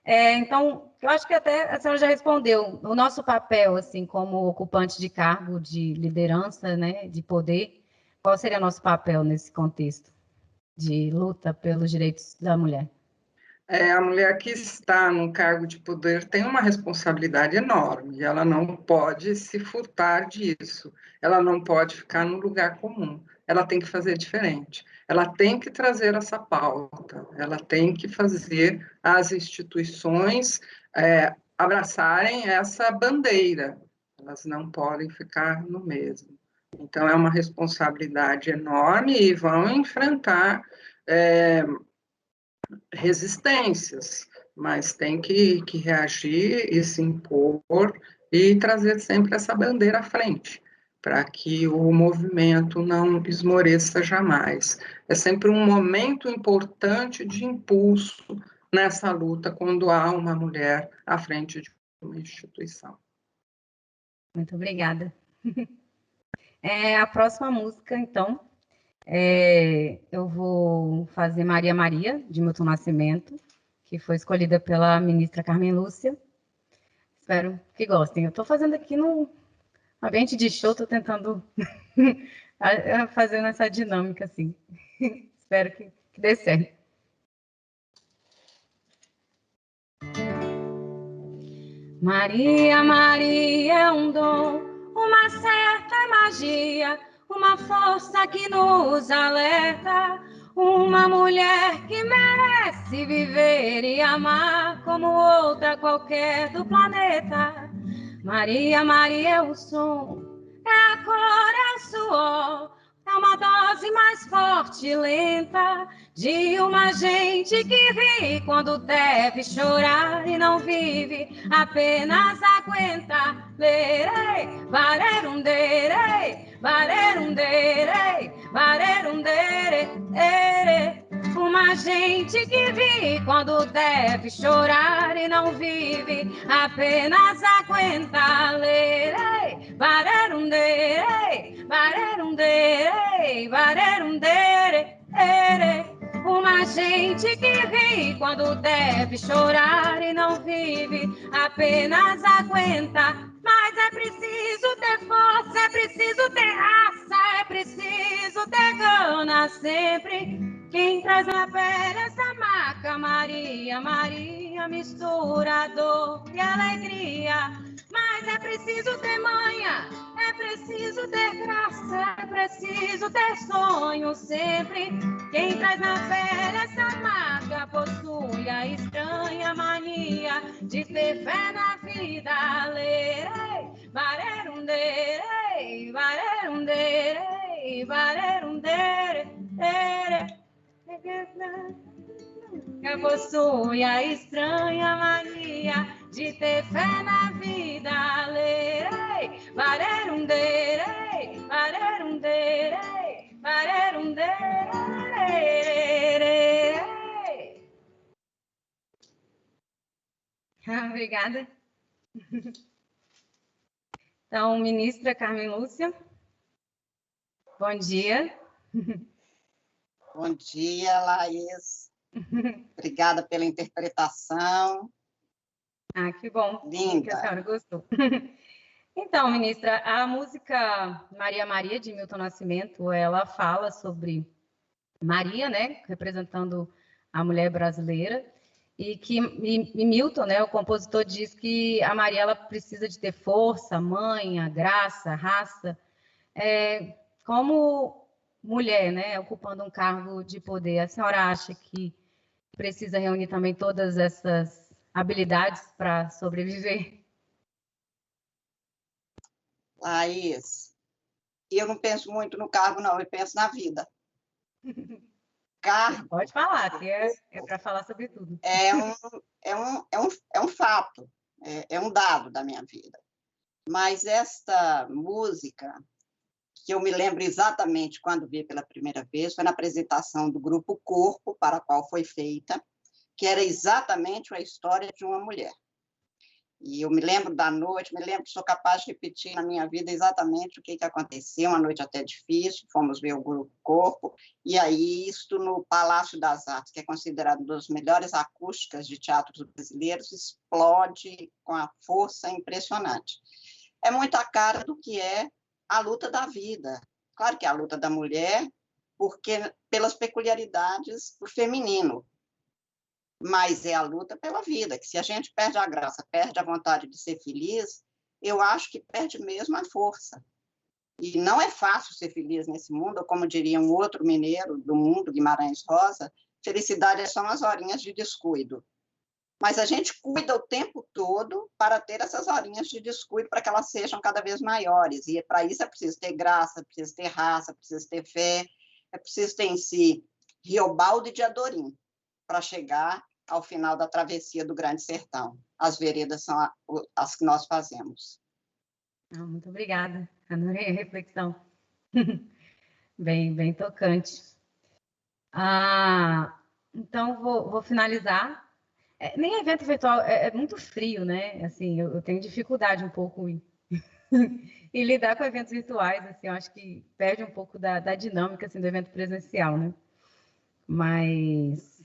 Então, eu acho que até a senhora já respondeu. O nosso papel, assim, como ocupante de cargo de liderança, né, de poder, qual seria o nosso papel nesse contexto de luta pelos direitos da mulher? A mulher que está num cargo de poder tem uma responsabilidade enorme, e ela não pode se furtar disso, ela não pode ficar no lugar comum, ela tem que fazer diferente, ela tem que trazer essa pauta, ela tem que fazer as instituições abraçarem essa bandeira, elas não podem ficar no mesmo. Então, é uma responsabilidade enorme e vão enfrentar resistências, mas tem que reagir e se impor e trazer sempre essa bandeira à frente, para que o movimento não esmoreça jamais. É sempre um momento importante de impulso nessa luta, quando há uma mulher à frente de uma instituição. Muito obrigada. A próxima música, então, eu vou fazer Maria Maria, de Milton Nascimento, que foi escolhida pela ministra Carmen Lúcia. Espero que gostem. Eu estou fazendo aqui no ambiente de show, estou tentando fazendo essa dinâmica, assim. Espero que dê certo. Maria, Maria é um dom, uma certa magia, uma força que nos alerta, uma mulher que merece viver e amar como outra qualquer do planeta. Maria, Maria é o som, é a cor, é o suor, é uma dose mais forte e lenta de uma gente que ri quando deve chorar e não vive, apenas aguenta. Lerei, barerundere, barerundere, barerundere, ere. Uma gente que ri quando deve chorar e não vive, apenas aguenta. Lerei, barerundere, barerundere, barerundere, ere. Uma gente que ri quando deve chorar e não vive, apenas aguenta. Mas é preciso ter força, é preciso ter raça, é preciso ter gana sempre. Quem traz na pele essa marca, Maria, Maria, mistura dor e alegria. Mas é preciso ter manha, é preciso ter graça, é preciso ter sonho sempre. Quem traz na pele essa marca possui a estranha mania de ter fé na vida. Lerei, barerundere, barerundere, barerundere, ere. Que possui a estranha mania de ter fé na vida. Lerei, barerundere, barerundere, barerundere. Obrigada. Então, ministra Carmen Lúcia, bom dia. Bom dia, Laís. Obrigada pela interpretação. Ah, que bom. Linda. Que a senhora gostou. Então, ministra, a música Maria Maria, de Milton Nascimento, ela fala sobre Maria, né, representando a mulher brasileira, e Milton, né, o compositor, diz que a Maria ela precisa de ter força, manha, graça, raça. Como mulher, né, ocupando um cargo de poder, a senhora acha que precisa reunir também todas essas habilidades para sobreviver? Laís, eu não penso muito no cargo, não, eu penso na vida. Cargo. Pode falar, que é para falar sobre tudo. É um fato, é um dado da minha vida. Mas esta música, que eu me lembro exatamente quando vi pela primeira vez, foi na apresentação do Grupo Corpo, para a qual foi feita, que era exatamente a história de uma mulher. E eu me lembro da noite, sou capaz de repetir na minha vida exatamente o que aconteceu, uma noite até difícil, fomos ver o Grupo Corpo, e aí isto no Palácio das Artes, que é considerado uma das melhores acústicas de teatros brasileiros, explode com a força impressionante. É muito a cara do que é a luta da vida. Claro que é a luta da mulher, porque pelas peculiaridades do feminino, mas é a luta pela vida, que se a gente perde a graça, perde a vontade de ser feliz, eu acho que perde mesmo a força. E não é fácil ser feliz nesse mundo, ou como diria um outro mineiro do mundo, Guimarães Rosa, felicidade são as horinhas de descuido. Mas a gente cuida o tempo todo para ter essas horinhas de descuido, para que elas sejam cada vez maiores. E para isso é preciso ter graça, é preciso ter raça, é preciso ter fé, é preciso ter em si Riobaldo de Adorim, para chegar ao final da travessia do Grande Sertão. As veredas são as que nós fazemos. Muito obrigada, adorei a reflexão. Bem tocante. Então, vou finalizar. Nem evento virtual, é muito frio, né? Assim, eu tenho dificuldade um pouco em lidar com eventos virtuais, assim, eu acho que perde um pouco da dinâmica assim, do evento presencial, né? Mas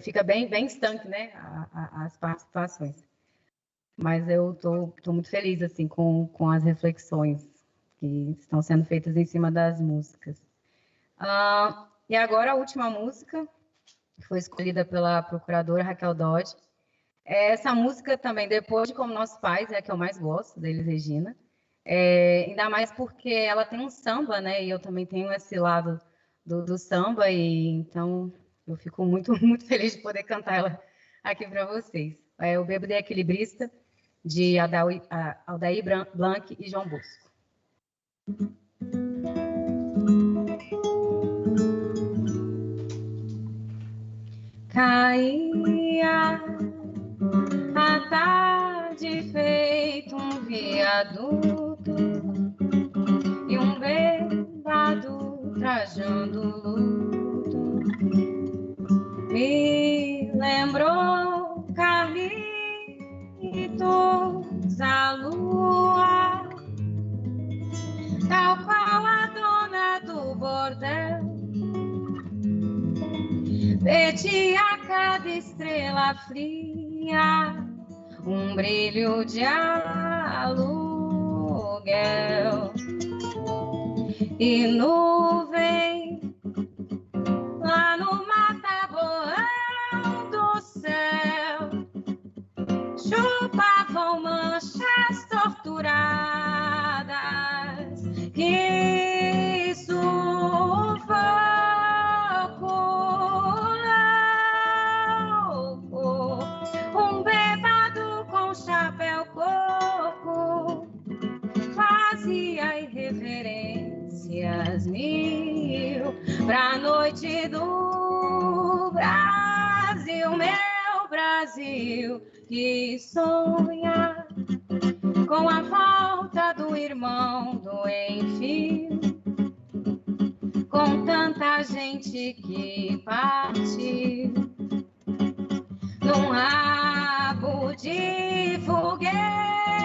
fica bem estanque, né? As participações. Mas eu tô muito feliz assim com as reflexões que estão sendo feitas em cima das músicas. E agora a última música, que foi escolhida pela procuradora Raquel Dodge. Essa música também, Depois de Como Nossos Pais, é a que eu mais gosto, da Elis Regina. Ainda mais porque ela tem um samba, né? E eu também tenho esse lado do samba, e então eu fico muito feliz de poder cantar ela aqui para vocês. O Bêbado e Equilibrista, de Aldair Blanc e João Bosco. Caía a tarde feito um viaduto e um bêbado trajando luto me lembrou Carlitos, a lua, tal qual a dona do bordel, pedia a cada estrela fria um brilho de aluguel. E nuvem lá no mataboão do céu chupavam manchas torturadas que sufoco um bêbado com chapéu coco fazia irreverências mil pra noite do Brasil, meu Brasil, que sonha com a volta do irmão do enfim, com tanta gente que partiu num rabo de foguete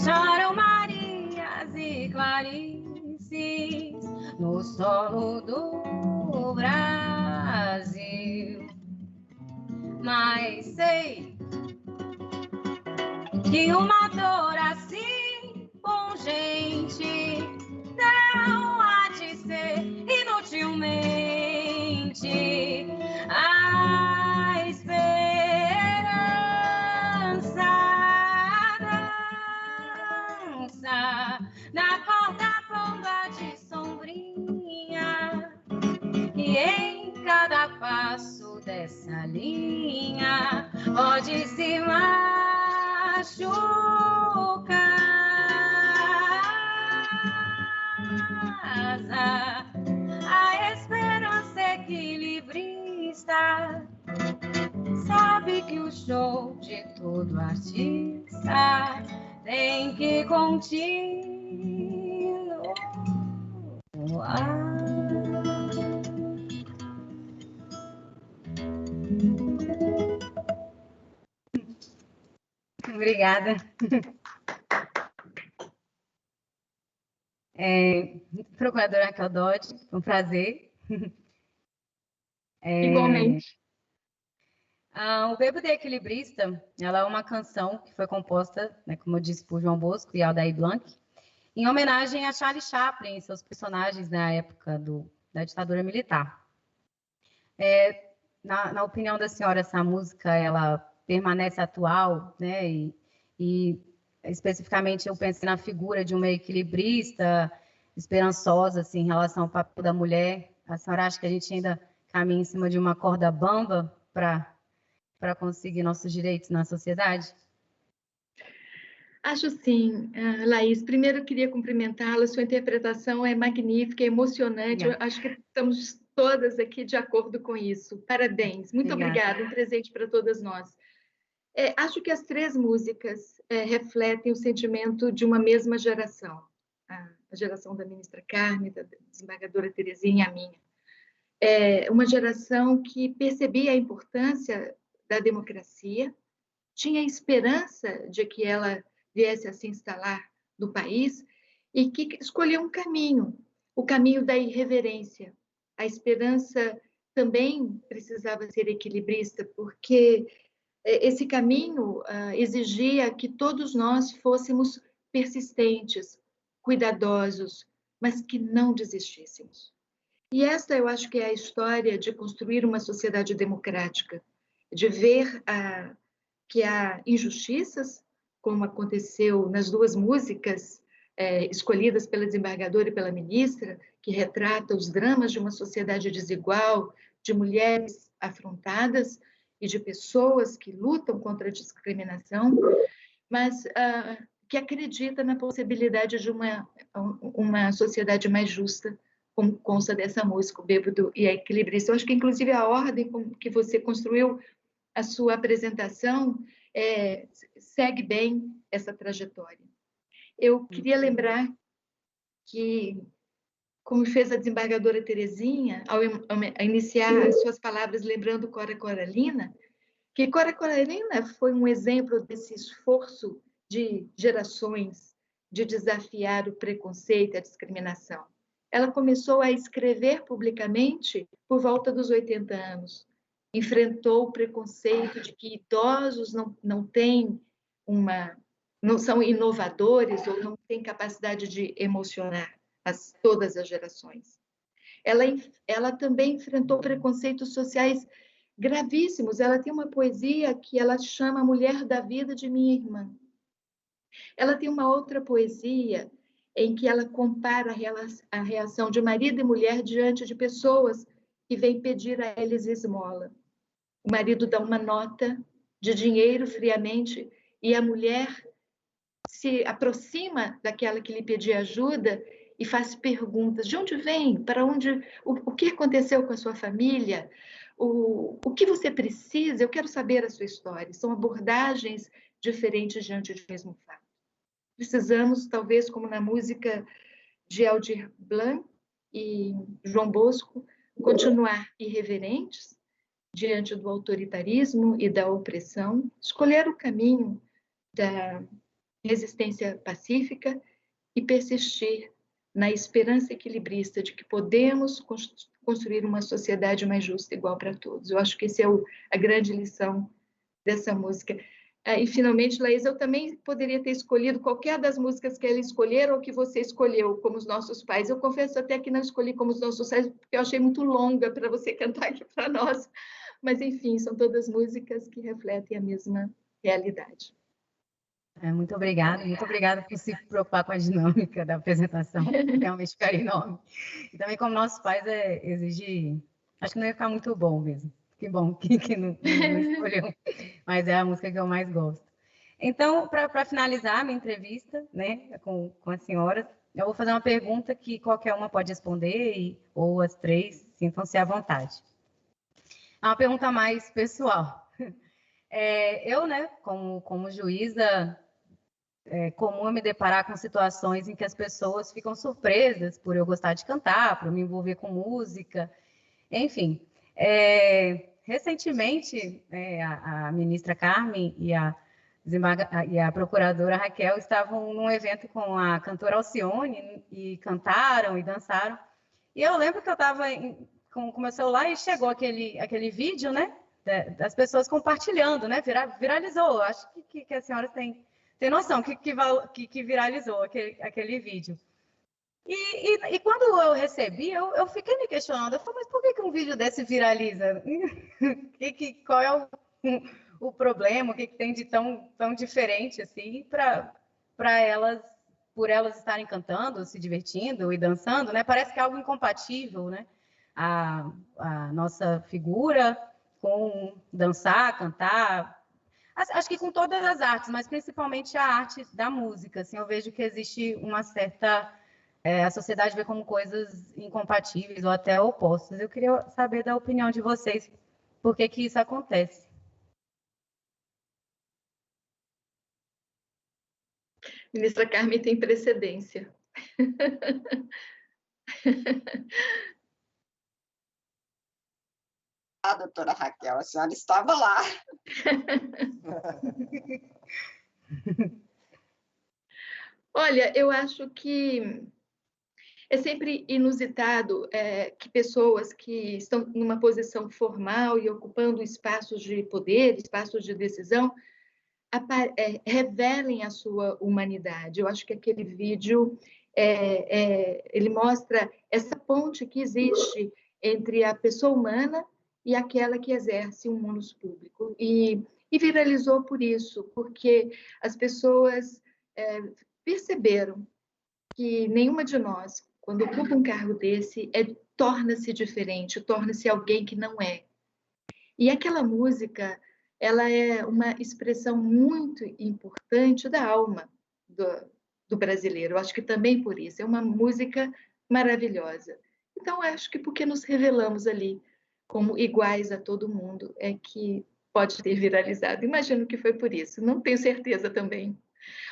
choram Marias e Clarices no solo do Brasil. Mas sei que uma dor assim pungente não há de ser inutilmente a esperança dança na corda bamba de sombrinha, e em cada passo dessa linha pode se machucar. A esperança equilibrista sabe que o show de todo artista tem que continuar. Obrigada. Procuradora Raquel Dodge, um prazer. Igualmente. O Bêbado e Equilibrista, ela é uma canção que foi composta, né, como eu disse, por João Bosco e Aldair Blanc, em homenagem a Charlie Chaplin e seus personagens na época da ditadura militar. Na opinião da senhora, essa música ela permanece atual, né? E especificamente eu pensei na figura de uma equilibrista, esperançosa assim, em relação ao papel da mulher. A senhora acha que a gente ainda caminha em cima de uma corda bamba para conseguir nossos direitos na sociedade? Acho sim, Laís. Primeiro, eu queria cumprimentá-la. Sua interpretação é magnífica, é emocionante. Eu acho que estamos todas aqui de acordo com isso. Parabéns. Muito obrigada. Um presente para todas nós. Acho que as três músicas refletem o sentimento de uma mesma geração. A geração da ministra Carme, da desembargadora Terezinha e a minha. Uma geração que percebia a importância da democracia, tinha esperança de que ela viesse a se instalar no país e que escolheu um caminho, o caminho da irreverência. A esperança também precisava ser equilibrista, porque esse caminho exigia que todos nós fôssemos persistentes, cuidadosos, mas que não desistíssemos. E esta, eu acho que é a história de construir uma sociedade democrática, de ver que há injustiças, como aconteceu nas duas músicas escolhidas pela desembargadora e pela ministra, que retrata os dramas de uma sociedade desigual, de mulheres afrontadas e de pessoas que lutam contra a discriminação, mas que acredita na possibilidade de uma sociedade mais justa, como consta dessa música, o Bêbado e a Equilibrista. Eu acho que, inclusive, a ordem que você construiu a sua apresentação segue bem essa trajetória. Eu queria lembrar que, como fez a desembargadora Terezinha, ao iniciar as suas palavras lembrando Cora Coralina, que Cora Coralina foi um exemplo desse esforço de gerações de desafiar o preconceito e a discriminação. Ela começou a escrever publicamente por volta dos 80 anos. Enfrentou o preconceito de que idosos não são inovadores ou não têm capacidade de emocionar todas as gerações. Ela também enfrentou preconceitos sociais gravíssimos. Ela tem uma poesia que ela chama A Mulher da Vida de Minha Irmã. Ela tem uma outra poesia em que ela compara a reação de marido e mulher diante de pessoas que vêm pedir a eles esmola. O marido dá uma nota de dinheiro friamente e a mulher se aproxima daquela que lhe pedia ajuda e faz perguntas. De onde vem? Para onde? O que aconteceu com a sua família? O que você precisa? Eu quero saber a sua história. São abordagens diferentes diante do mesmo fato. Precisamos, talvez, como na música de Aldir Blanc e João Bosco, continuar irreverentes diante do autoritarismo e da opressão, escolher o caminho resistência pacífica e persistir na esperança equilibrista de que podemos construir uma sociedade mais justa e igual para todos. Eu acho que essa é a grande lição dessa música. E, finalmente, Laís, eu também poderia ter escolhido qualquer das músicas que ela escolheram ou que você escolheu, como Os Nossos Pais. Eu confesso até que não escolhi como Os Nossos Pais, porque eu achei muito longa para você cantar aqui para nós. Mas, enfim, são todas músicas que refletem a mesma realidade. Muito obrigada por se preocupar com a dinâmica da apresentação, realmente ficaria enorme. E também, como Nossos Pais exige, acho que não ia ficar muito bom mesmo. Que bom que não escolheu, mas é a música que eu mais gosto. Então, para finalizar a minha entrevista, né, com as senhoras, eu vou fazer uma pergunta que qualquer uma pode responder, ou as três, sintam-se à vontade. É uma pergunta mais pessoal. Eu, né, como juíza, é comum me deparar com situações em que as pessoas ficam surpresas por eu gostar de cantar, por eu me envolver com música, enfim. Recentemente, a ministra Carmen e a procuradora Raquel estavam num evento com a cantora Alcione e cantaram e dançaram. E eu lembro que eu estava com o meu celular e chegou aquele vídeo, né, das pessoas compartilhando, né, viralizou. Acho que as senhoras têm noção que viralizou aquele vídeo. E quando eu recebi, eu fiquei me questionando. Eu falei, mas por que um vídeo desse viraliza? Qual é o problema? O que tem de tão diferente assim para elas, por elas estarem cantando, se divertindo e dançando, né? Parece que é algo incompatível, né? A nossa figura com dançar, cantar. Acho que com todas as artes, mas principalmente a arte da música. Assim, eu vejo que existe uma certa... a sociedade vê como coisas incompatíveis ou até opostas. Eu queria saber da opinião de vocês, por que isso acontece. Ministra Carmen tem precedência. Doutora Raquel, a senhora estava lá. Olha, eu acho que é sempre inusitado que pessoas que estão numa posição formal e ocupando espaços de poder, espaços de decisão, revelem a sua humanidade. Eu acho que aquele vídeo ele mostra essa ponte que existe entre a pessoa humana e aquela que exerce um munus público. E viralizou por isso, porque as pessoas perceberam que nenhuma de nós, quando ocupa um cargo desse, torna-se diferente, torna-se alguém que não é. E aquela música, ela é uma expressão muito importante da alma do brasileiro. Eu acho que também por isso, é uma música maravilhosa. Então, acho que porque nos revelamos ali como iguais a todo mundo, é que pode ter viralizado. Imagino que foi por isso, não tenho certeza também.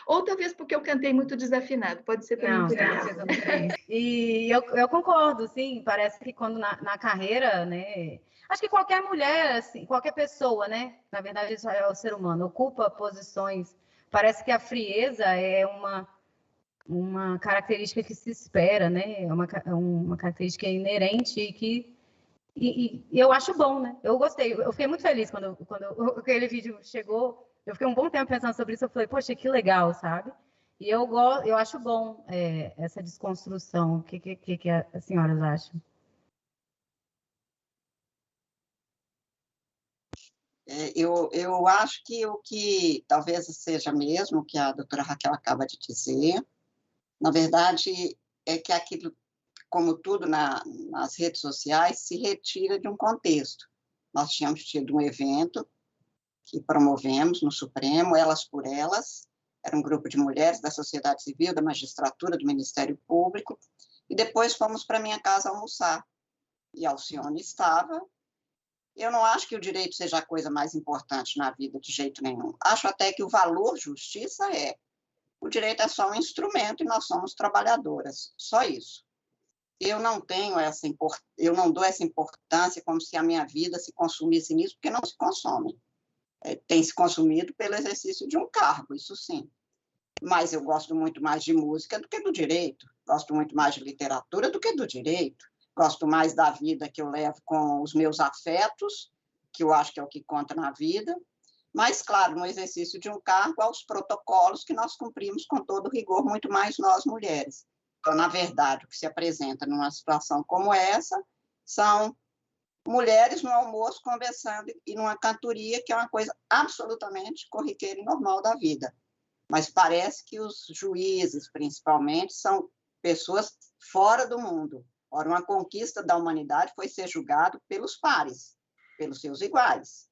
Ou talvez porque eu cantei muito desafinado, pode ser também por isso. E eu concordo, sim, parece que quando na carreira, né, acho que qualquer mulher, assim, qualquer pessoa, né, na verdade isso é o ser humano, ocupa posições, parece que a frieza é uma característica que se espera, né, é uma característica inerente e eu acho bom, né, eu gostei, eu fiquei muito feliz quando aquele vídeo chegou. Eu fiquei um bom tempo pensando sobre isso, eu falei, poxa, que legal, sabe? E eu acho bom essa desconstrução. O que as senhoras acham? Eu acho que o que talvez seja mesmo o que a doutora Raquel acaba de dizer, na verdade, é que aquilo, como tudo nas redes sociais, se retira de um contexto. Nós tínhamos tido um evento que promovemos no Supremo, Elas por Elas, era um grupo de mulheres da sociedade civil, da magistratura, do Ministério Público, e depois fomos para minha casa almoçar, e Alcione estava. Eu não acho que o direito seja a coisa mais importante na vida, de jeito nenhum. Acho até que o valor justiça o direito é só um instrumento e nós somos trabalhadoras, só isso. Eu não dou essa importância como se a minha vida se consumisse nisso, porque não se consome. Tem se consumido pelo exercício de um cargo, isso sim. mas eu gosto muito mais de música do que do direito, gosto muito mais de literatura do que do direito, gosto mais da vida que eu levo com os meus afetos, que eu acho que é o que conta na vida, mas, claro, no exercício de um cargo, aos protocolos que nós cumprimos com todo rigor, muito mais nós mulheres. Então, na verdade, o que se apresenta numa situação como essa são mulheres no almoço conversando e numa cantoria, que é uma coisa absolutamente corriqueira e normal da vida. Mas parece que os juízes, principalmente, são pessoas fora do mundo. Ora, uma conquista da humanidade foi ser julgado pelos pares, pelos seus iguais.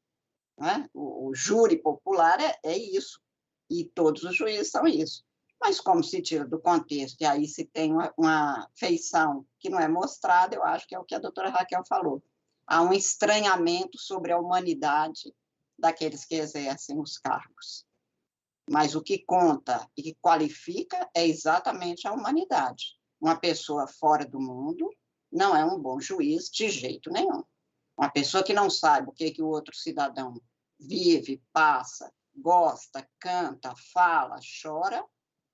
Né? O júri popular é isso, e todos os juízes são isso. Mas como se tira do contexto, e aí se tem uma feição que não é mostrada, eu acho que é o que a doutora Raquel falou. Há um estranhamento sobre a humanidade daqueles que exercem os cargos. Mas o que conta e que qualifica é exatamente a humanidade. Uma pessoa fora do mundo não é um bom juiz de jeito nenhum. Uma pessoa que não sabe o que o outro cidadão vive, passa, gosta, canta, fala, chora,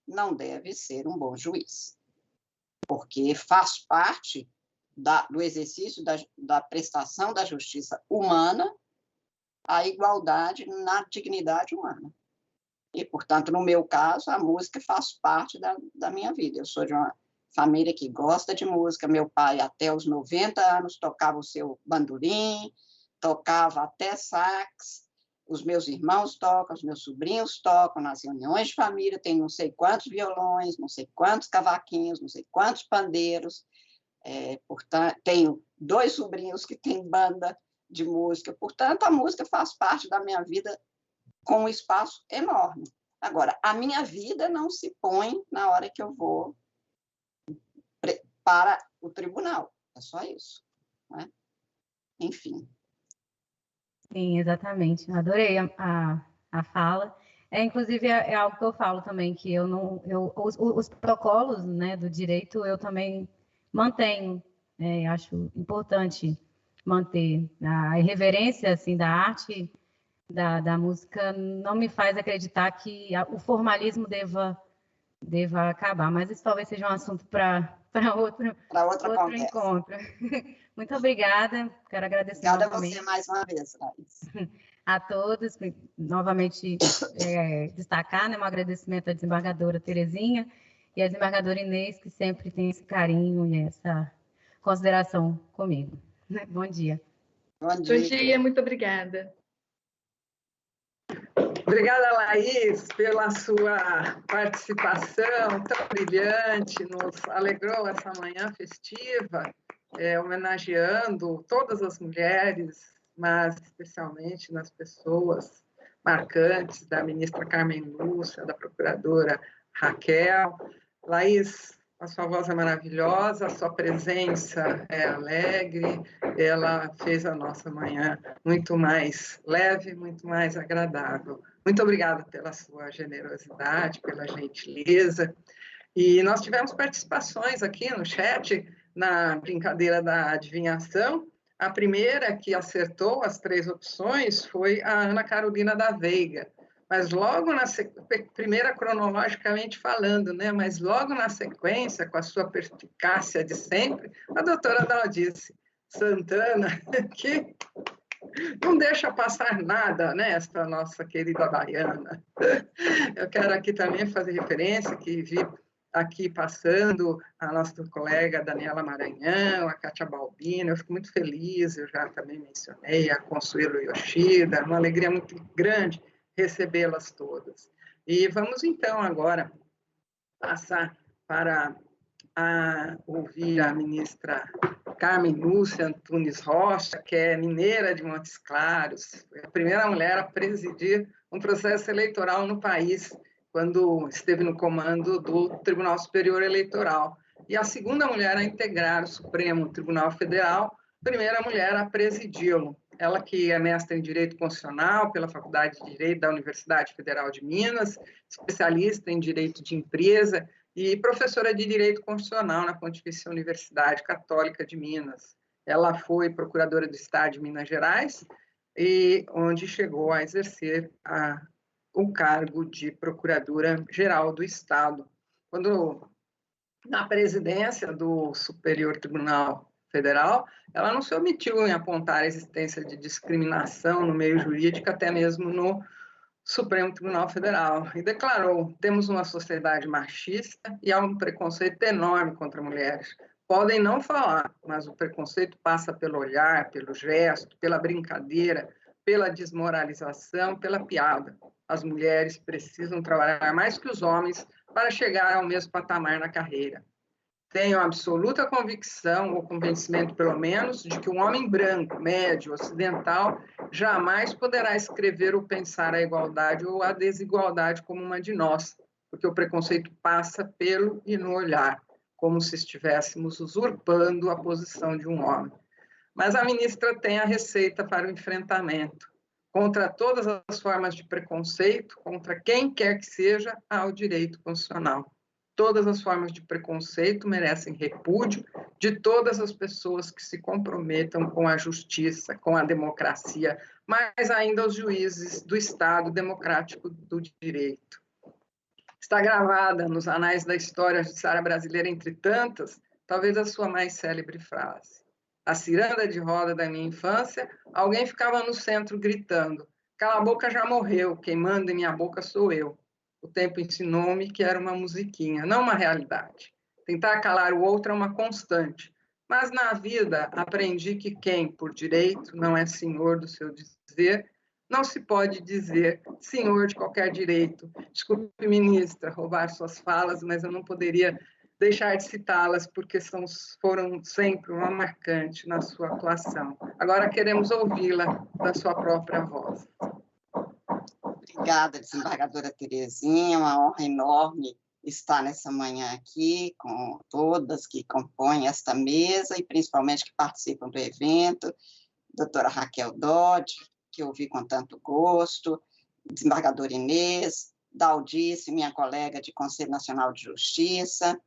não deve ser um bom juiz. Porque faz parte do exercício da prestação da justiça humana a igualdade na dignidade humana. E, portanto, no meu caso, a música faz parte da minha vida. Eu sou de uma família que gosta de música. Meu pai, até os 90 anos, tocava o seu bandolim, tocava até sax. Os meus irmãos tocam, os meus sobrinhos tocam, nas reuniões de família tem não sei quantos violões, não sei quantos cavaquinhos, não sei quantos pandeiros. Portanto, tenho 2 sobrinhos que têm banda de música. Portanto, a música faz parte da minha vida com um espaço enorme. Agora, a minha vida não se põe na hora que eu vou para o tribunal. É só isso. Né? Enfim. Sim, exatamente. Adorei a fala. Inclusive, é algo que eu falo também, que os protocolos, né, do direito eu também mantenho. Acho importante manter. A irreverência assim, da arte, da música, não me faz acreditar que o formalismo deva acabar. Mas isso talvez seja um assunto para outro encontro. Muito obrigada. Quero agradecer Obrigada novamente. a você mais uma vez, Laís. A todos, novamente destacar, né, um agradecimento à desembargadora Terezinha e à desembargadora Inês, que sempre tem esse carinho e essa consideração comigo. Bom dia. Bom dia, muito obrigada. Obrigada, Laís, pela sua participação tão brilhante, nos alegrou essa manhã festiva, homenageando todas as mulheres, mas especialmente nas pessoas marcantes da ministra Carmen Lúcia, da procuradora Raquel. Laís, a sua voz é maravilhosa, a sua presença é alegre, ela fez a nossa manhã muito mais leve, muito mais agradável. Muito obrigada pela sua generosidade, pela gentileza. E nós tivemos participações aqui no chat, na brincadeira da adivinhação. A primeira que acertou as 3 opções foi a Ana Carolina da Veiga. Mas logo na primeira cronologicamente falando, né? Mas logo na sequência, com a sua perspicácia de sempre, a doutora Daldice Santana, que não deixa passar nada, né? Esta nossa querida baiana. Eu quero aqui também fazer referência que vi aqui passando a nossa colega Daniela Maranhão, a Kátia Balbino, eu fico muito feliz, eu já também mencionei a Consuelo Yoshida, uma alegria muito grande recebê-las todas. E vamos, então, agora passar para ouvir a ministra Carmen Lúcia Antunes Rocha, que é mineira de Montes Claros, foi a primeira mulher a presidir um processo eleitoral no país, quando esteve no comando do Tribunal Superior Eleitoral, e a segunda mulher a integrar o Supremo Tribunal Federal, primeira mulher a presidi-lo. Ela que é mestra em Direito Constitucional pela Faculdade de Direito da Universidade Federal de Minas, especialista em Direito de Empresa e professora de Direito Constitucional na Pontifícia Universidade Católica de Minas. Ela foi procuradora do Estado de Minas Gerais, e onde chegou a exercer o cargo de Procuradora-Geral do Estado. Quando, na presidência do Superior Tribunal Federal, ela não se omitiu em apontar a existência de discriminação no meio jurídico, até mesmo no Supremo Tribunal Federal, e declarou: temos uma sociedade machista e há um preconceito enorme contra mulheres. Podem não falar, mas o preconceito passa pelo olhar, pelo gesto, pela brincadeira, pela desmoralização, pela piada. As mulheres precisam trabalhar mais que os homens para chegar ao mesmo patamar na carreira. Tenho absoluta convicção, ou convencimento pelo menos, de que um homem branco, médio, ocidental, jamais poderá escrever ou pensar a igualdade ou a desigualdade como uma de nós, porque o preconceito passa pelo e no olhar, como se estivéssemos usurpando a posição de um homem. Mas a ministra tem a receita para o enfrentamento. Contra todas as formas de preconceito, contra quem quer que seja, há o direito constitucional. Todas as formas de preconceito merecem repúdio de todas as pessoas que se comprometam com a justiça, com a democracia, mais ainda os juízes do Estado democrático do direito. Está gravada nos anais da história judiciária brasileira, entre tantas, talvez a sua mais célebre frase. A ciranda de roda da minha infância, alguém ficava no centro gritando: cala a boca, já morreu, quem manda em minha boca sou eu. O tempo ensinou-me que era uma musiquinha, não uma realidade. Tentar calar o outro é uma constante. Mas na vida aprendi que quem, por direito, não é senhor do seu dizer, não se pode dizer senhor de qualquer direito. Desculpe, ministra, roubar suas falas, mas eu não poderia deixar de citá-las, porque foram sempre uma marcante na sua atuação. Agora queremos ouvi-la da sua própria voz. Obrigada, desembargadora Terezinha, uma honra enorme estar nessa manhã aqui com todas que compõem esta mesa e principalmente que participam do evento, doutora Raquel Dodge, que eu ouvi com tanto gosto, desembargadora Inês, Daldice, minha colega de Conselho Nacional de Justiça,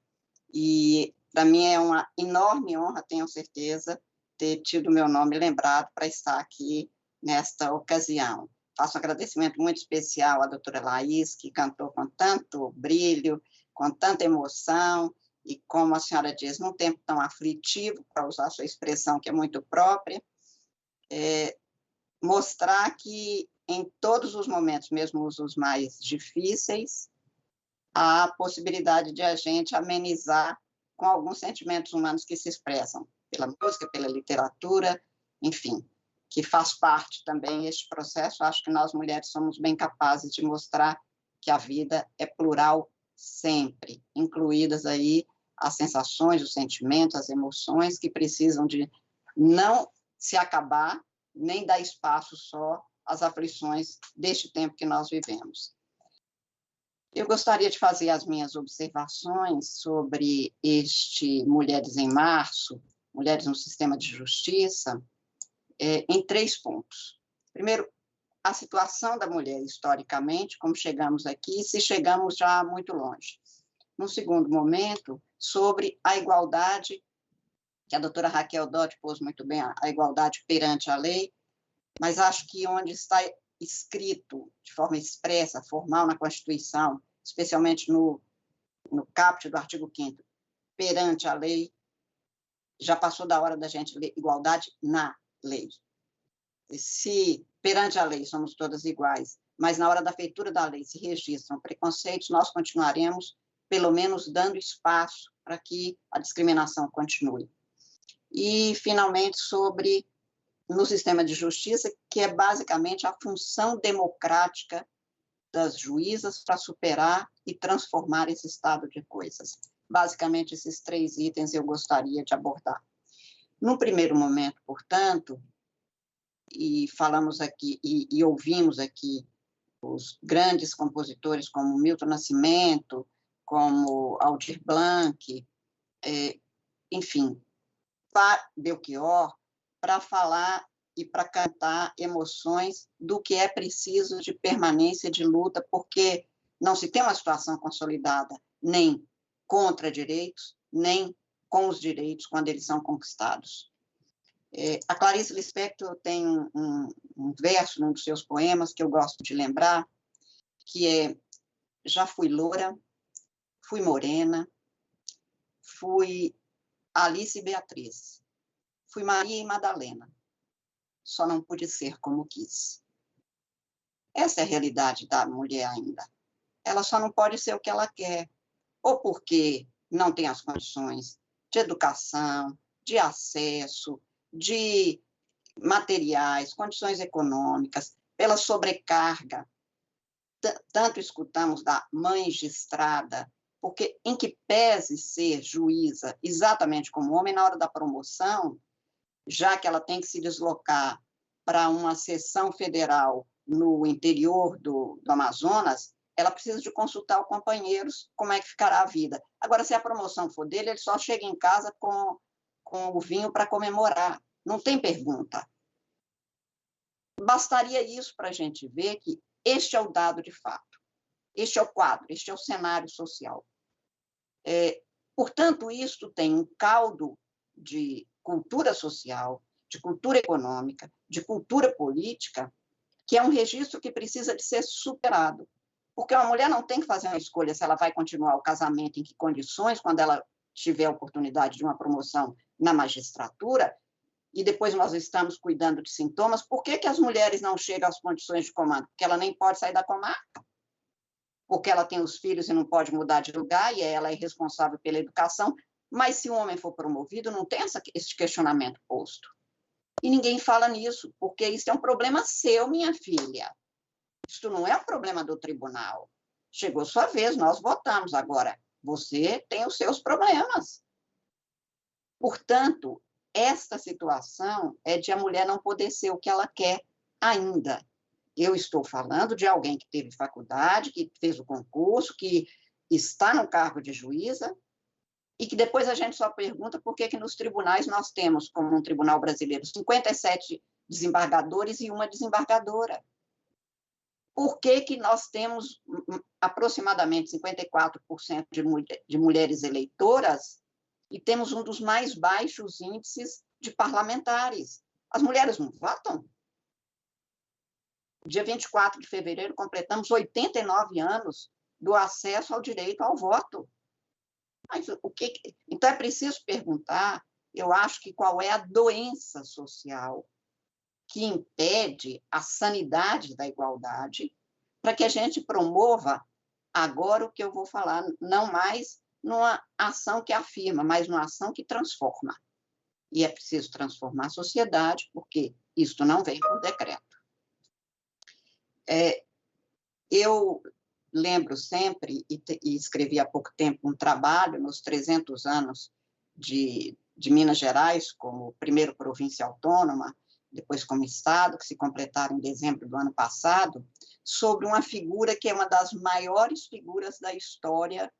e para mim é uma enorme honra, tenho certeza, ter tido meu nome lembrado para estar aqui nesta ocasião. Faço um agradecimento muito especial à doutora Laís, que cantou com tanto brilho, com tanta emoção, e como a senhora diz, num tempo tão aflitivo, para usar a sua expressão, que é muito própria, mostrar que em todos os momentos, mesmo os mais difíceis, há a possibilidade de a gente amenizar com alguns sentimentos humanos que se expressam pela música, pela literatura, enfim, que faz parte também este processo. Acho que nós, mulheres, somos bem capazes de mostrar que a vida é plural sempre, incluídas aí as sensações, os sentimentos, as emoções que precisam de não se acabar, nem dar espaço só às aflições deste tempo que nós vivemos. Eu gostaria de fazer as minhas observações sobre este Mulheres em Março, Mulheres no Sistema de Justiça, em 3 pontos. Primeiro, a situação da mulher historicamente, como chegamos aqui, se chegamos já muito longe. No segundo momento, sobre a igualdade, que a doutora Raquel Dodge pôs muito bem, a igualdade perante a lei, mas acho que onde está escrito de forma expressa, formal na Constituição, especialmente no caput do artigo 5º, perante a lei, já passou da hora da gente ler igualdade na lei. Se perante a lei somos todas iguais, mas na hora da feitura da lei se registram preconceitos, nós continuaremos, pelo menos, dando espaço para que a discriminação continue. E, finalmente, sobre no sistema de justiça, que é basicamente a função democrática das juízas para superar e transformar esse estado de coisas. Basicamente, esses 3 itens eu gostaria de abordar. No primeiro momento, portanto, e falamos aqui, e ouvimos aqui os grandes compositores como Milton Nascimento, como Aldir Blanc, enfim, Belchior, para falar e para cantar emoções do que é preciso de permanência, de luta, porque não se tem uma situação consolidada nem contra direitos, nem com os direitos quando eles são conquistados. A Clarice Lispector tem um verso num dos seus poemas que eu gosto de lembrar, que é: já fui loura, fui morena, fui Alice e Beatriz, fui Maria e Madalena, só não pude ser como quis. Essa é a realidade da mulher ainda. Ela só não pode ser o que ela quer, ou porque não tem as condições de educação, de acesso, de materiais, condições econômicas, pela sobrecarga. Tanto escutamos da magistrada, porque em que pese ser juíza exatamente como homem, na hora da promoção, já que ela tem que se deslocar para uma seção federal no interior do Amazonas, ela precisa de consultar os companheiros como é que ficará a vida. Agora, se a promoção for dele, ele só chega em casa com o vinho para comemorar. Não tem pergunta. Bastaria isso para a gente ver que este é o dado de fato. Este é o quadro, este é o cenário social. Portanto, isto tem um caldo de cultura social, de cultura econômica, de cultura política, que é um registro que precisa de ser superado. Porque uma mulher não tem que fazer uma escolha se ela vai continuar o casamento, em que condições, quando ela tiver a oportunidade de uma promoção na magistratura, e depois nós estamos cuidando de sintomas. Por que as mulheres não chegam às condições de comando? Porque ela nem pode sair da comarca, porque ela tem os filhos e não pode mudar de lugar, e ela é responsável pela educação. Mas se o homem for promovido, não tem esse questionamento posto. E ninguém fala nisso, porque isso é um problema seu, minha filha. Isso não é um problema do tribunal. Chegou sua vez, nós votamos. Agora, você tem os seus problemas. Portanto, esta situação é de a mulher não poder ser o que ela quer ainda. Eu estou falando de alguém que teve faculdade, que fez o concurso, que está no cargo de juíza, e que depois a gente só pergunta por que nos tribunais nós temos, como no Tribunal Brasileiro, 57 desembargadores e uma desembargadora. Por que nós temos aproximadamente 54% de mulheres eleitoras e temos um dos mais baixos índices de parlamentares? As mulheres não votam? Dia 24 de fevereiro, completamos 89 anos do acesso ao direito ao voto. Mas então, é preciso perguntar, eu acho, que qual é a doença social que impede a sanidade da igualdade, para que a gente promova agora o que eu vou falar, não mais numa ação que afirma, mas numa ação que transforma. E é preciso transformar a sociedade, porque isto não vem por decreto. Eu lembro sempre, e escrevi há pouco tempo um trabalho nos 300 anos de Minas Gerais, como primeiro província autônoma, depois como Estado, que se completaram em dezembro do ano passado, sobre uma figura que é uma das maiores figuras da história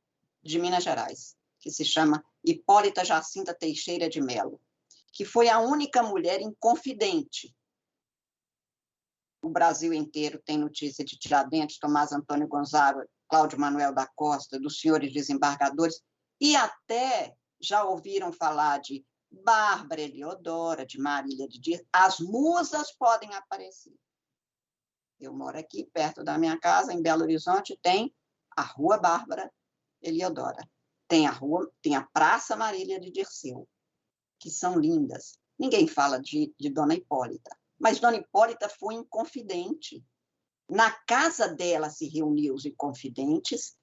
de Minas Gerais, que se chama Hipólita Jacinta Teixeira de Melo, que foi a única mulher inconfidente. O Brasil inteiro tem notícia de Tiradentes, Tomás Antônio Gonzaga, Cláudio Manuel da Costa, dos senhores desembargadores, e até já ouviram falar de Bárbara Eliodora, de Marília de Dias. As musas podem aparecer. Eu moro aqui, perto da minha casa, em Belo Horizonte, tem a Rua Bárbara Eliodora. Tem a Praça Marília de Dirceu, que são lindas. Ninguém fala de Dona Hipólita. Mas Dona Hipólita foi inconfidente. Na casa dela se reuniam os inconfidentes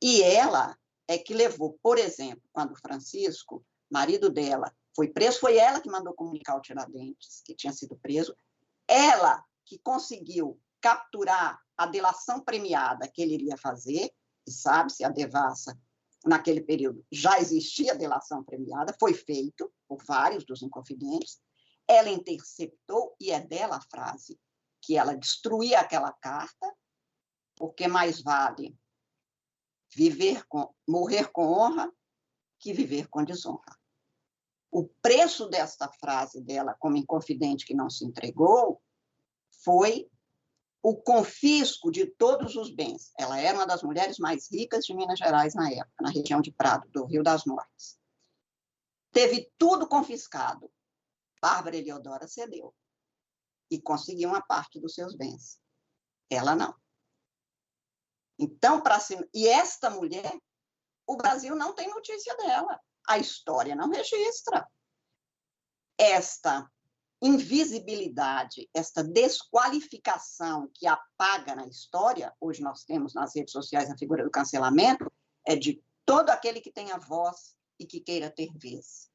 e ela é que levou, por exemplo, quando Francisco, marido dela, foi preso, foi ela que mandou comunicar ao Tiradentes, que tinha sido preso, ela que conseguiu capturar a delação premiada que ele iria fazer, e sabe-se, a devassa, naquele período, já existia delação premiada, foi feito por vários dos inconfidentes. Ela interceptou, e é dela a frase, que ela destruía aquela carta, porque mais vale morrer com honra que viver com desonra. O preço desta frase dela, como inconfidente que não se entregou, foi o confisco de todos os bens. Ela era uma das mulheres mais ricas de Minas Gerais na época, na região de Prado, do Rio das Nortes. Teve tudo confiscado. Bárbara Eliodora cedeu e conseguiu uma parte dos seus bens. Ela não. Então, e esta mulher, o Brasil não tem notícia dela. A história não registra. Esta invisibilidade, esta desqualificação que apaga na história, hoje nós temos nas redes sociais a figura do cancelamento, é de todo aquele que tenha voz e que queira ter vez.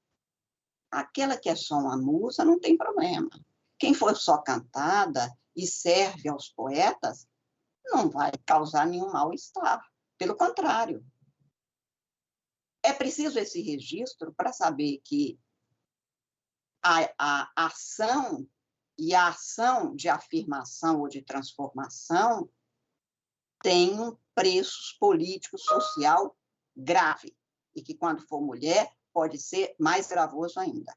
Aquela que é só uma musa não tem problema. Quem for só cantada e serve aos poetas, não vai causar nenhum mal-estar. Pelo contrário. É preciso esse registro para saber que a ação e a ação de afirmação ou de transformação tem um preço político, social grave, e que, quando for mulher, pode ser mais gravoso ainda.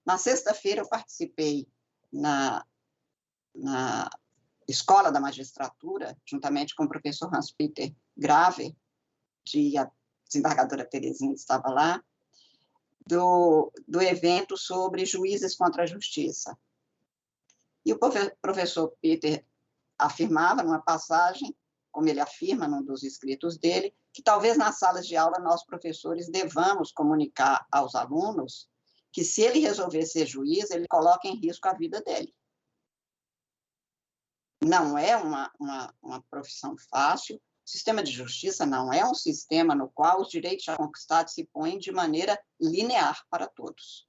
Na sexta-feira, eu participei na Escola da Magistratura, juntamente com o professor Hans-Peter Grave, a desembargadora Terezinha estava lá, do evento sobre juízes contra a justiça. E o professor Peter afirmava, numa passagem, como ele afirma num dos escritos dele, que talvez nas salas de aula nós, professores, devamos comunicar aos alunos que, se ele resolver ser juiz, ele coloca em risco a vida dele. Não é uma profissão fácil. O sistema de justiça não é um sistema no qual os direitos já conquistados se põem de maneira linear para todos.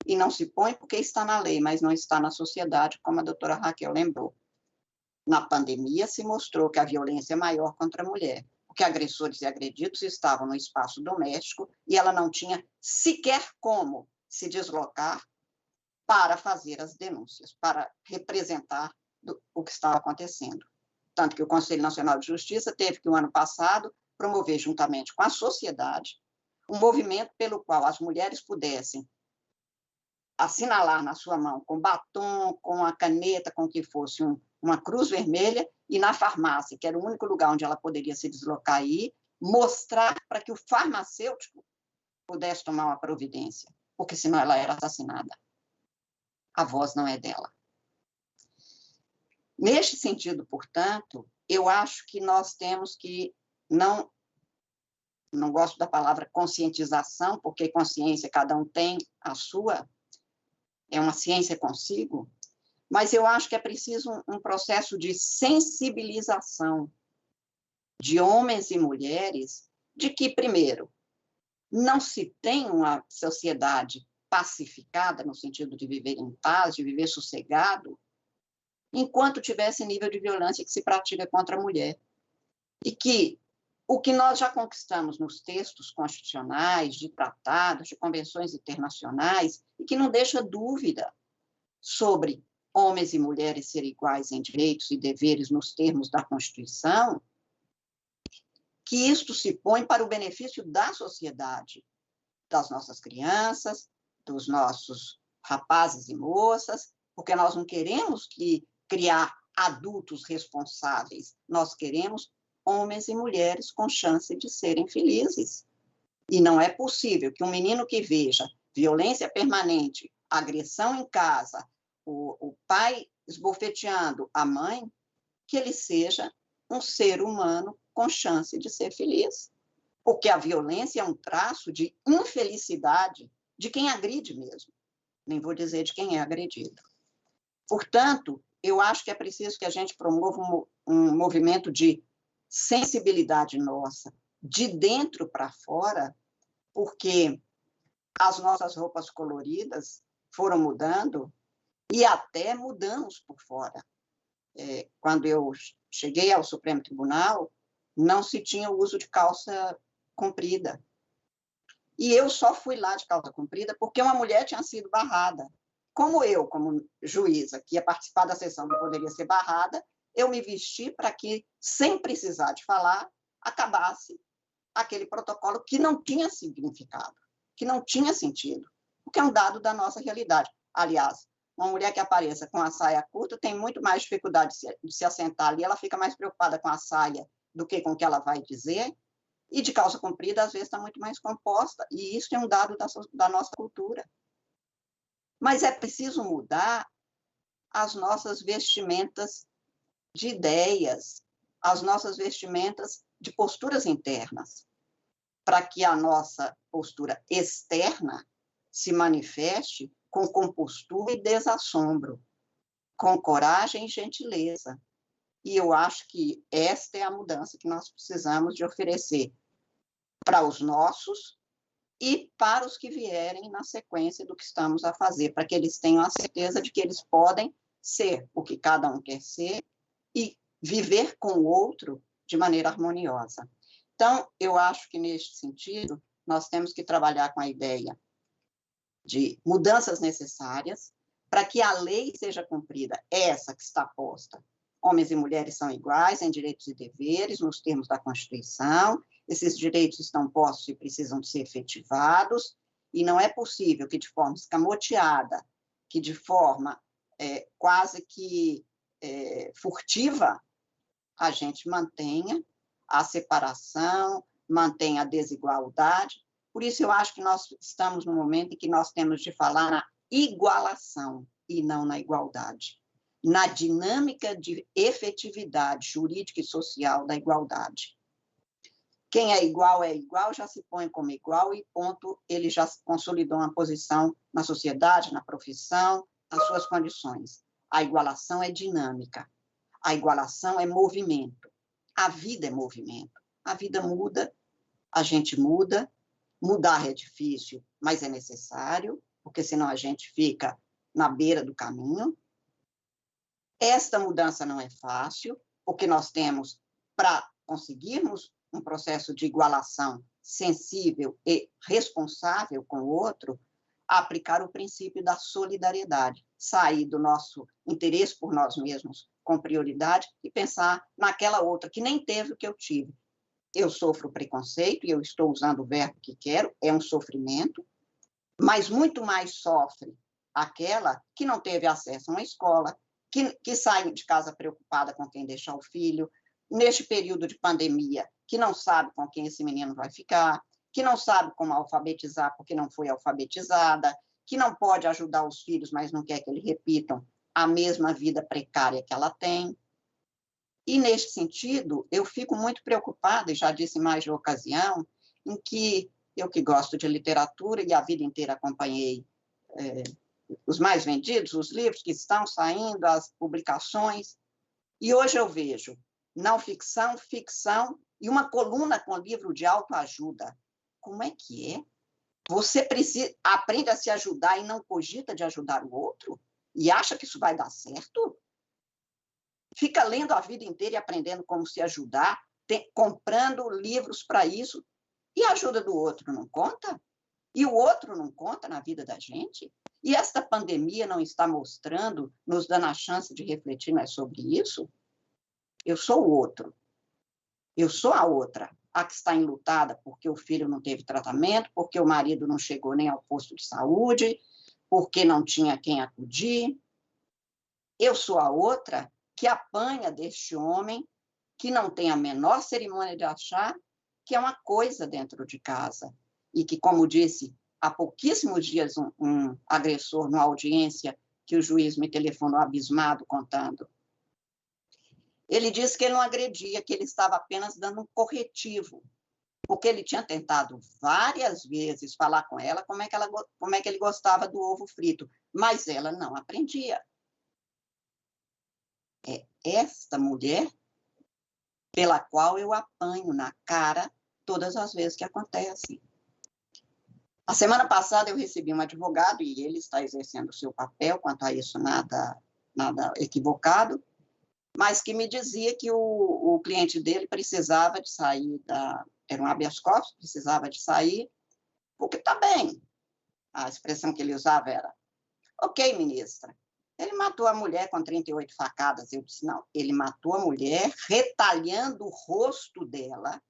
E não se põe porque está na lei, mas não está na sociedade, como a doutora Raquel lembrou. Na pandemia, se mostrou que a violência é maior contra a mulher, porque agressores e agredidos estavam no espaço doméstico e ela não tinha sequer como se deslocar para fazer as denúncias, para representar o que estava acontecendo. Tanto que o Conselho Nacional de Justiça teve que, no ano passado, promover, juntamente com a sociedade, um movimento pelo qual as mulheres pudessem assinalar na sua mão, com batom, com a caneta, com o que fosse, uma cruz vermelha, e na farmácia, que era o único lugar onde ela poderia se deslocar e ir, mostrar para que o farmacêutico pudesse tomar uma providência, porque senão ela era assassinada. A voz não é dela. Neste sentido, portanto, eu acho que nós temos que, não gosto da palavra conscientização, porque consciência cada um tem a sua, é uma ciência consigo, mas eu acho que é preciso um processo de sensibilização de homens e mulheres de que, primeiro, não se tem uma sociedade pacificada, no sentido de viver em paz, de viver sossegado, enquanto tivesse nível de violência que se pratica contra a mulher. E que o que nós já conquistamos nos textos constitucionais, de tratados, de convenções internacionais, e que não deixa dúvida sobre homens e mulheres serem iguais em direitos e deveres nos termos da Constituição, que isto se põe para o benefício da sociedade, das nossas crianças, dos nossos rapazes e moças, porque nós não queremos criar adultos responsáveis, nós queremos homens e mulheres com chance de serem felizes. E não é possível que um menino que veja violência permanente, agressão em casa, o pai esbofeteando a mãe, que ele seja um ser humano com chance de ser feliz. Porque a violência é um traço de infelicidade de quem agride mesmo. Nem vou dizer de quem é agredido. Portanto, eu acho que é preciso que a gente promova um movimento de sensibilidade nossa, de dentro para fora, porque as nossas roupas coloridas foram mudando e até mudamos por fora. Quando eu cheguei ao Supremo Tribunal, não se tinha o uso de calça comprida. E eu só fui lá de calça comprida porque uma mulher tinha sido barrada. Como eu, como juíza, que ia participar da sessão não poderia ser barrada, eu me vesti para que, sem precisar de falar, acabasse aquele protocolo que não tinha significado, que não tinha sentido, porque é um dado da nossa realidade. Aliás, uma mulher que apareça com a saia curta tem muito mais dificuldade de se assentar ali, ela fica mais preocupada com a saia do que com o que ela vai dizer, e de calça comprida, às vezes, está muito mais composta, e isso é um dado da nossa cultura. Mas é preciso mudar as nossas vestimentas de ideias, as nossas vestimentas de posturas internas, para que a nossa postura externa se manifeste com compostura e desassombro, com coragem e gentileza. E eu acho que esta é a mudança que nós precisamos de oferecer para os nossos e para os que vierem na sequência do que estamos a fazer, para que eles tenham a certeza de que eles podem ser o que cada um quer ser e viver com o outro de maneira harmoniosa. Então, eu acho que, neste sentido, nós temos que trabalhar com a ideia de mudanças necessárias para que a lei seja cumprida, essa que está posta. Homens e mulheres são iguais em direitos e deveres, nos termos da Constituição. Esses direitos estão postos e precisam ser efetivados, e não é possível que, de forma escamoteada, que de forma quase que furtiva, a gente mantenha a separação, mantenha a desigualdade. Por isso, eu acho que nós estamos no momento em que nós temos de falar na igualação e não na igualdade, na dinâmica de efetividade jurídica e social da igualdade. Quem é igual, já se põe como igual e ponto, ele já consolidou uma posição na sociedade, na profissão, nas suas condições. A igualação é dinâmica, a igualação é movimento, a vida é movimento, a vida muda, a gente muda, mudar é difícil, mas é necessário, porque senão a gente fica na beira do caminho. Esta mudança não é fácil, porque nós temos, para conseguirmos um processo de igualação sensível e responsável com o outro, aplicar o princípio da solidariedade, sair do nosso interesse por nós mesmos com prioridade e pensar naquela outra que nem teve o que eu tive. Eu sofro preconceito e eu estou usando o verbo que quero, é um sofrimento, mas muito mais sofre aquela que não teve acesso a uma escola, que sai de casa preocupada com quem deixar o filho, neste período de pandemia, que não sabe com quem esse menino vai ficar, que não sabe como alfabetizar porque não foi alfabetizada, que não pode ajudar os filhos, mas não quer que eles repitam a mesma vida precária que ela tem. E, neste sentido, eu fico muito preocupada, e já disse em mais de ocasião, em que eu que gosto de literatura e a vida inteira acompanhei os mais vendidos, os livros que estão saindo, as publicações, e hoje eu vejo não ficção, ficção e uma coluna com livro de autoajuda. Como é que é? Você aprende a se ajudar e não cogita de ajudar o outro? E acha que isso vai dar certo? Fica lendo a vida inteira e aprendendo como se ajudar, comprando livros para isso, e a ajuda do outro não conta? E o outro não conta na vida da gente? E esta pandemia não está mostrando, nos dando a chance de refletir mais sobre isso? Eu sou o outro. Eu sou a outra, a que está enlutada porque o filho não teve tratamento, porque o marido não chegou nem ao posto de saúde, porque não tinha quem acudir. Eu sou a outra que apanha deste homem que não tem a menor cerimônia de achar que é uma coisa dentro de casa. E que, como disse há pouquíssimos dias um agressor numa audiência que o juiz me telefonou abismado contando, ele disse que ele não agredia, que ele estava apenas dando um corretivo, porque ele tinha tentado várias vezes falar com ela como é que ele gostava do ovo frito, mas ela não aprendia. É esta mulher pela qual eu apanho na cara todas as vezes que acontece. A semana passada eu recebi um advogado, e ele está exercendo o seu papel, quanto a isso nada equivocado, mas que me dizia que o cliente dele precisava de sair, era um habeas corpus, precisava de sair, porque está bem. A expressão que ele usava era, ok, ministra, ele matou a mulher com 38 facadas. Eu disse, não, ele matou a mulher retalhando o rosto dela.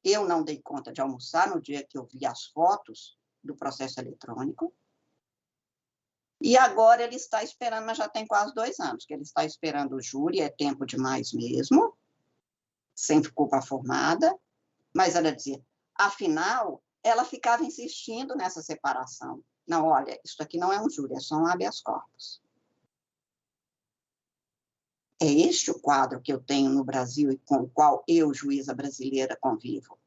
Eu não dei conta de almoçar no dia que eu vi as fotos do processo eletrônico. E agora ele está esperando, mas já tem quase 2 anos, que ele está esperando o júri, é tempo demais mesmo, sem culpa formada. Mas ela dizia, afinal, ela ficava insistindo nessa separação. Não, olha, isso aqui não é um júri, é só um habeas corpus. É este o quadro que eu tenho no Brasil e com o qual eu, juíza brasileira, convivo.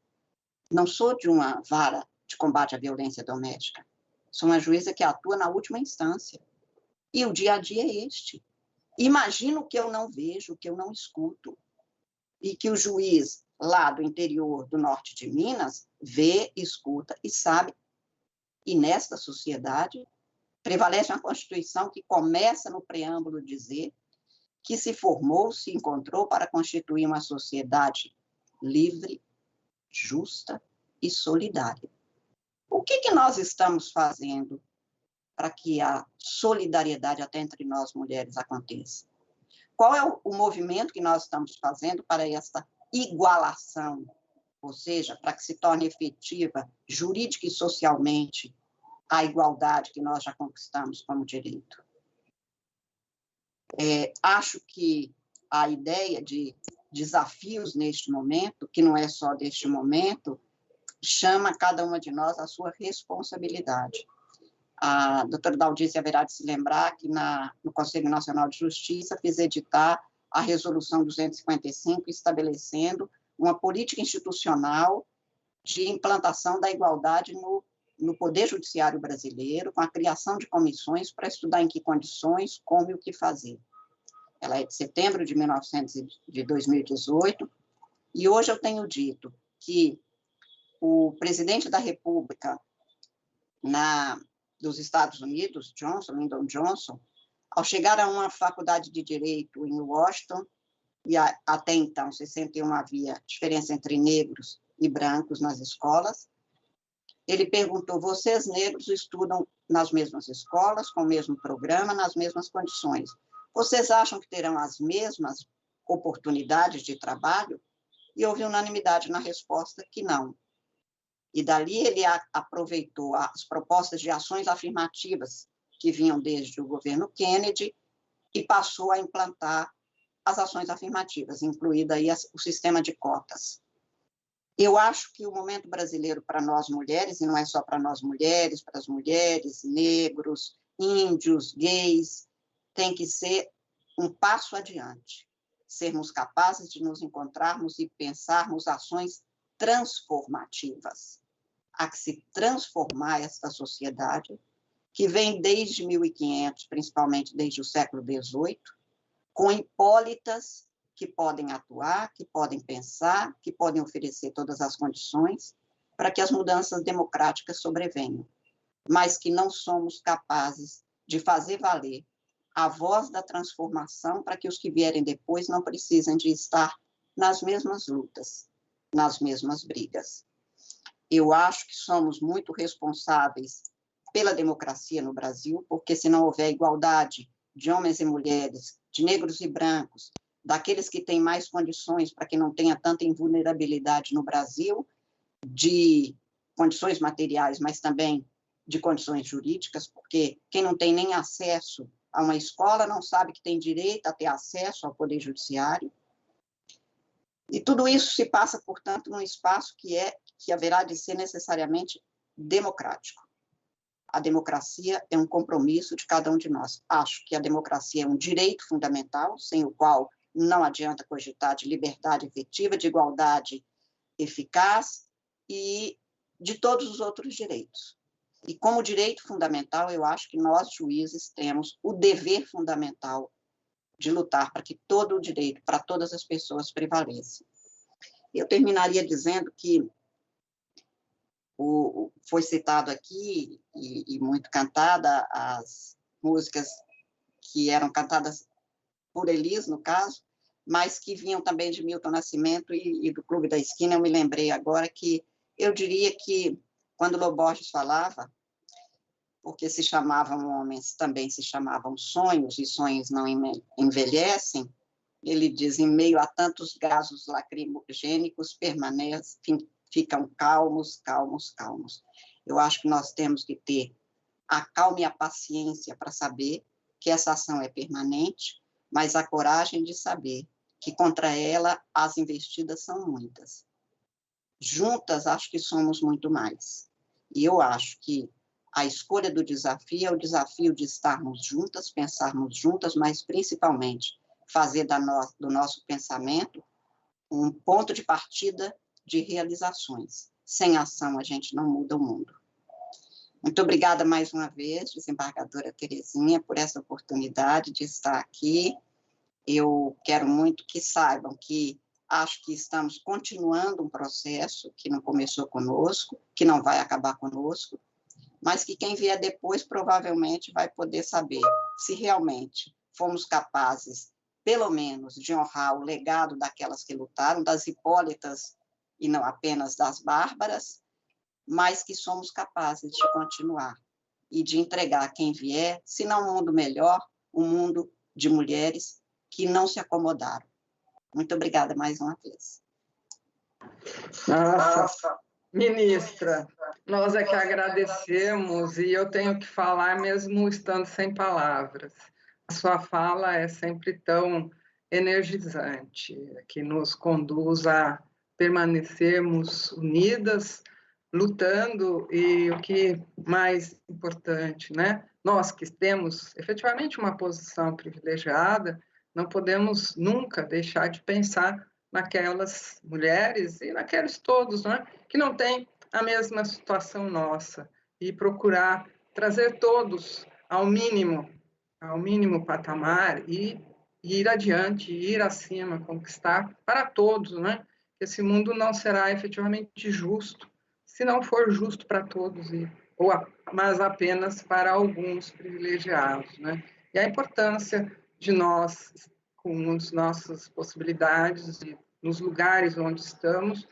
Não sou de uma vara de combate à violência doméstica. Sou uma juíza que atua na última instância. E o dia a dia é este. Imagino que eu não vejo, que eu não escuto. E que o juiz lá do interior do norte de Minas vê, escuta e sabe. E nesta sociedade prevalece uma Constituição que começa no preâmbulo dizer que se formou, se encontrou para constituir uma sociedade livre, justa e solidária. O que nós estamos fazendo para que a solidariedade até entre nós mulheres aconteça? Qual é o movimento que nós estamos fazendo para esta igualação, ou seja, para que se torne efetiva, jurídica e socialmente, a igualdade que nós já conquistamos como direito? Acho que a ideia de desafios neste momento, que não é só deste momento, chama cada uma de nós a sua responsabilidade. A doutora Daldice haverá de se lembrar que no Conselho Nacional de Justiça fiz editar a Resolução 255, estabelecendo uma política institucional de implantação da igualdade no Poder Judiciário brasileiro, com a criação de comissões para estudar em que condições, como e o que fazer. Ela é de setembro de 2018, e hoje eu tenho dito que o presidente da República dos Estados Unidos, Lyndon Johnson, ao chegar a uma faculdade de Direito em Washington, e até então 61 havia diferença entre negros e brancos nas escolas, ele perguntou: vocês negros estudam nas mesmas escolas, com o mesmo programa, nas mesmas condições. Vocês acham que terão as mesmas oportunidades de trabalho? E houve unanimidade na resposta que não. E dali ele aproveitou as propostas de ações afirmativas que vinham desde o governo Kennedy e passou a implantar as ações afirmativas, incluído aí o sistema de cotas. Eu acho que o momento brasileiro para nós mulheres, e não é só para nós mulheres, para as mulheres, negros, índios, gays, tem que ser um passo adiante. Sermos capazes de nos encontrarmos e pensarmos ações transformativas. Há que se transformar esta sociedade, que vem desde 1500, principalmente desde o século XVIII, com hipólitas que podem atuar, que podem pensar, que podem oferecer todas as condições para que as mudanças democráticas sobrevenham, mas que não somos capazes de fazer valer a voz da transformação para que os que vierem depois não precisem de estar nas mesmas lutas, nas mesmas brigas. Eu acho que somos muito responsáveis pela democracia no Brasil, porque se não houver igualdade de homens e mulheres, de negros e brancos, daqueles que têm mais condições para que não tenha tanta invulnerabilidade no Brasil, de condições materiais, mas também de condições jurídicas, porque quem não tem nem acesso a uma escola não sabe que tem direito a ter acesso ao Poder Judiciário. E tudo isso se passa, portanto, num espaço que haverá de ser necessariamente democrático. A democracia é um compromisso de cada um de nós. Acho que a democracia é um direito fundamental, sem o qual não adianta cogitar de liberdade efetiva, de igualdade eficaz e de todos os outros direitos. E como direito fundamental, eu acho que nós, juízes, temos o dever fundamental de lutar para que todo o direito para todas as pessoas prevaleça. Eu terminaria dizendo que foi citado aqui, e muito cantada, as músicas que eram cantadas por Elis, no caso, mas que vinham também de Milton Nascimento e do Clube da Esquina. Eu me lembrei agora que eu diria que, quando Lo Borges falava, porque se chamavam homens, também se chamavam sonhos, e sonhos não envelhecem, ele diz: em meio a tantos gases lacrimogênicos, ficam calmos, calmos, calmos. Eu acho que nós temos que ter a calma e a paciência para saber que essa ação é permanente, mas a coragem de saber que contra ela as investidas são muitas. Juntas, acho que somos muito mais. E eu acho que a escolha do desafio é o desafio de estarmos juntas, pensarmos juntas, mas principalmente fazer do nosso pensamento um ponto de partida de realizações. Sem ação, a gente não muda o mundo. Muito obrigada mais uma vez, desembargadora Terezinha, por essa oportunidade de estar aqui. Eu quero muito que saibam que acho que estamos continuando um processo que não começou conosco, que não vai acabar conosco, mas que quem vier depois provavelmente vai poder saber se realmente fomos capazes, pelo menos, de honrar o legado daquelas que lutaram, das Hipólitas e não apenas das Bárbaras, mas que somos capazes de continuar e de entregar a quem vier, se não um mundo melhor, um mundo de mulheres que não se acomodaram. Muito obrigada mais uma vez. Nossa, ministra, nós é que agradecemos, e eu tenho que falar mesmo estando sem palavras. A sua fala é sempre tão energizante, que nos conduz a permanecermos unidas, lutando, e o que mais importante, né? Nós que temos efetivamente uma posição privilegiada, não podemos nunca deixar de pensar naquelas mulheres e naqueles todos, né, que não têm a mesma situação nossa, e procurar trazer todos ao mínimo patamar e ir adiante, ir acima, conquistar para todos, né? Esse mundo não será efetivamente justo se não for justo para todos, mas apenas para alguns privilegiados, né? E a importância de nós, com as nossas possibilidades e nos lugares onde estamos,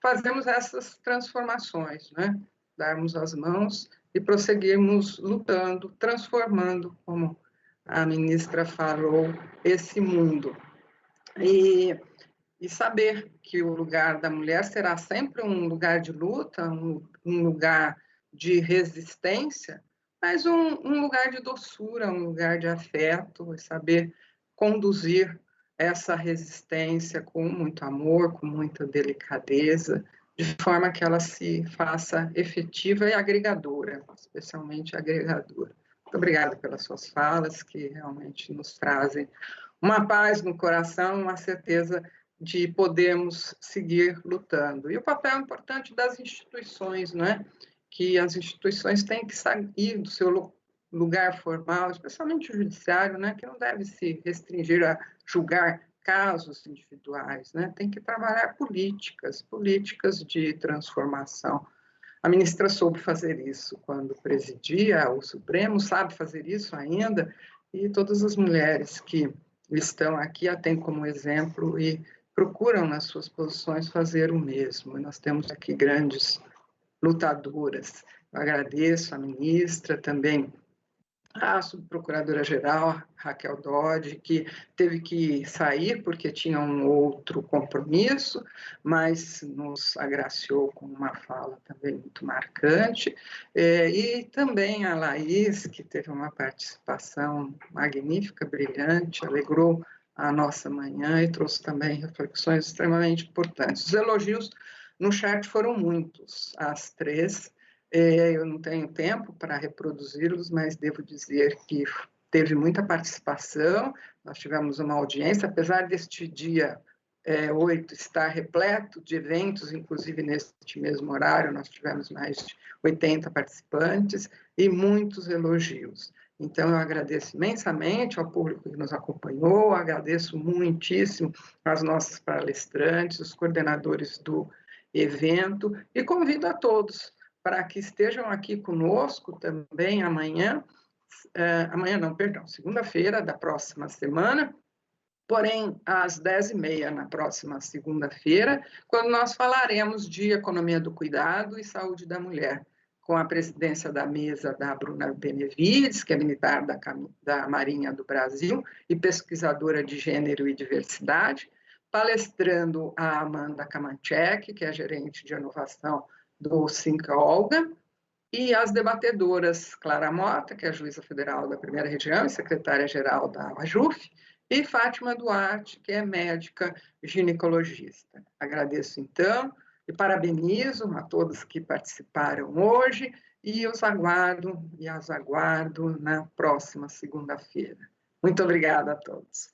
fazemos essas transformações, né? Darmos as mãos e prosseguirmos lutando, transformando, como a ministra falou, esse mundo. E saber que o lugar da mulher será sempre um lugar de luta, um lugar de resistência, mas um lugar de doçura, um lugar de afeto, e saber conduzir essa resistência com muito amor, com muita delicadeza, de forma que ela se faça efetiva e agregadora, especialmente agregadora. Muito obrigada pelas suas falas, que realmente nos trazem uma paz no coração, uma certeza de podermos seguir lutando. E o papel importante das instituições, não é? Que as instituições têm que sair do seu lugar formal, especialmente o judiciário, né? Que não deve se restringir a julgar casos individuais, né? Tem que trabalhar políticas de transformação. A ministra soube fazer isso quando presidia o Supremo, sabe fazer isso ainda, e todas as mulheres que estão aqui a têm como exemplo e procuram nas suas posições fazer o mesmo. Nós temos aqui grandes lutadoras. Eu agradeço a ministra, também a subprocuradora-geral, Raquel Dodge, que teve que sair porque tinha um outro compromisso, mas nos agraciou com uma fala também muito marcante, e também a Laís, que teve uma participação magnífica, brilhante, alegrou a nossa manhã e trouxe também reflexões extremamente importantes. Os elogios no chat foram muitos, as três. Eu não tenho tempo para reproduzi-los, mas devo dizer que teve muita participação, nós tivemos uma audiência, apesar deste dia 8 estar repleto de eventos, inclusive neste mesmo horário, nós tivemos mais de 80 participantes e muitos elogios. Então, eu agradeço imensamente ao público que nos acompanhou, agradeço muitíssimo às nossas palestrantes, os coordenadores do evento, e convido a todos para que estejam aqui conosco também amanhã, segunda-feira da próxima semana, porém, às 10h30, na próxima segunda-feira, quando nós falaremos de economia do cuidado e saúde da mulher, com a presidência da mesa da Bruna Benevides, que é militar da Marinha do Brasil e pesquisadora de gênero e diversidade, palestrando a Amanda Kamanchek, que é gerente de inovação do Cinca Olga, e as debatedoras Clara Mota, que é a juíza federal da primeira região e secretária-geral da AJUF, e Fátima Duarte, que é médica ginecologista. Agradeço, então, e parabenizo a todos que participaram hoje, e os aguardo e as aguardo na próxima segunda-feira. Muito obrigada a todos.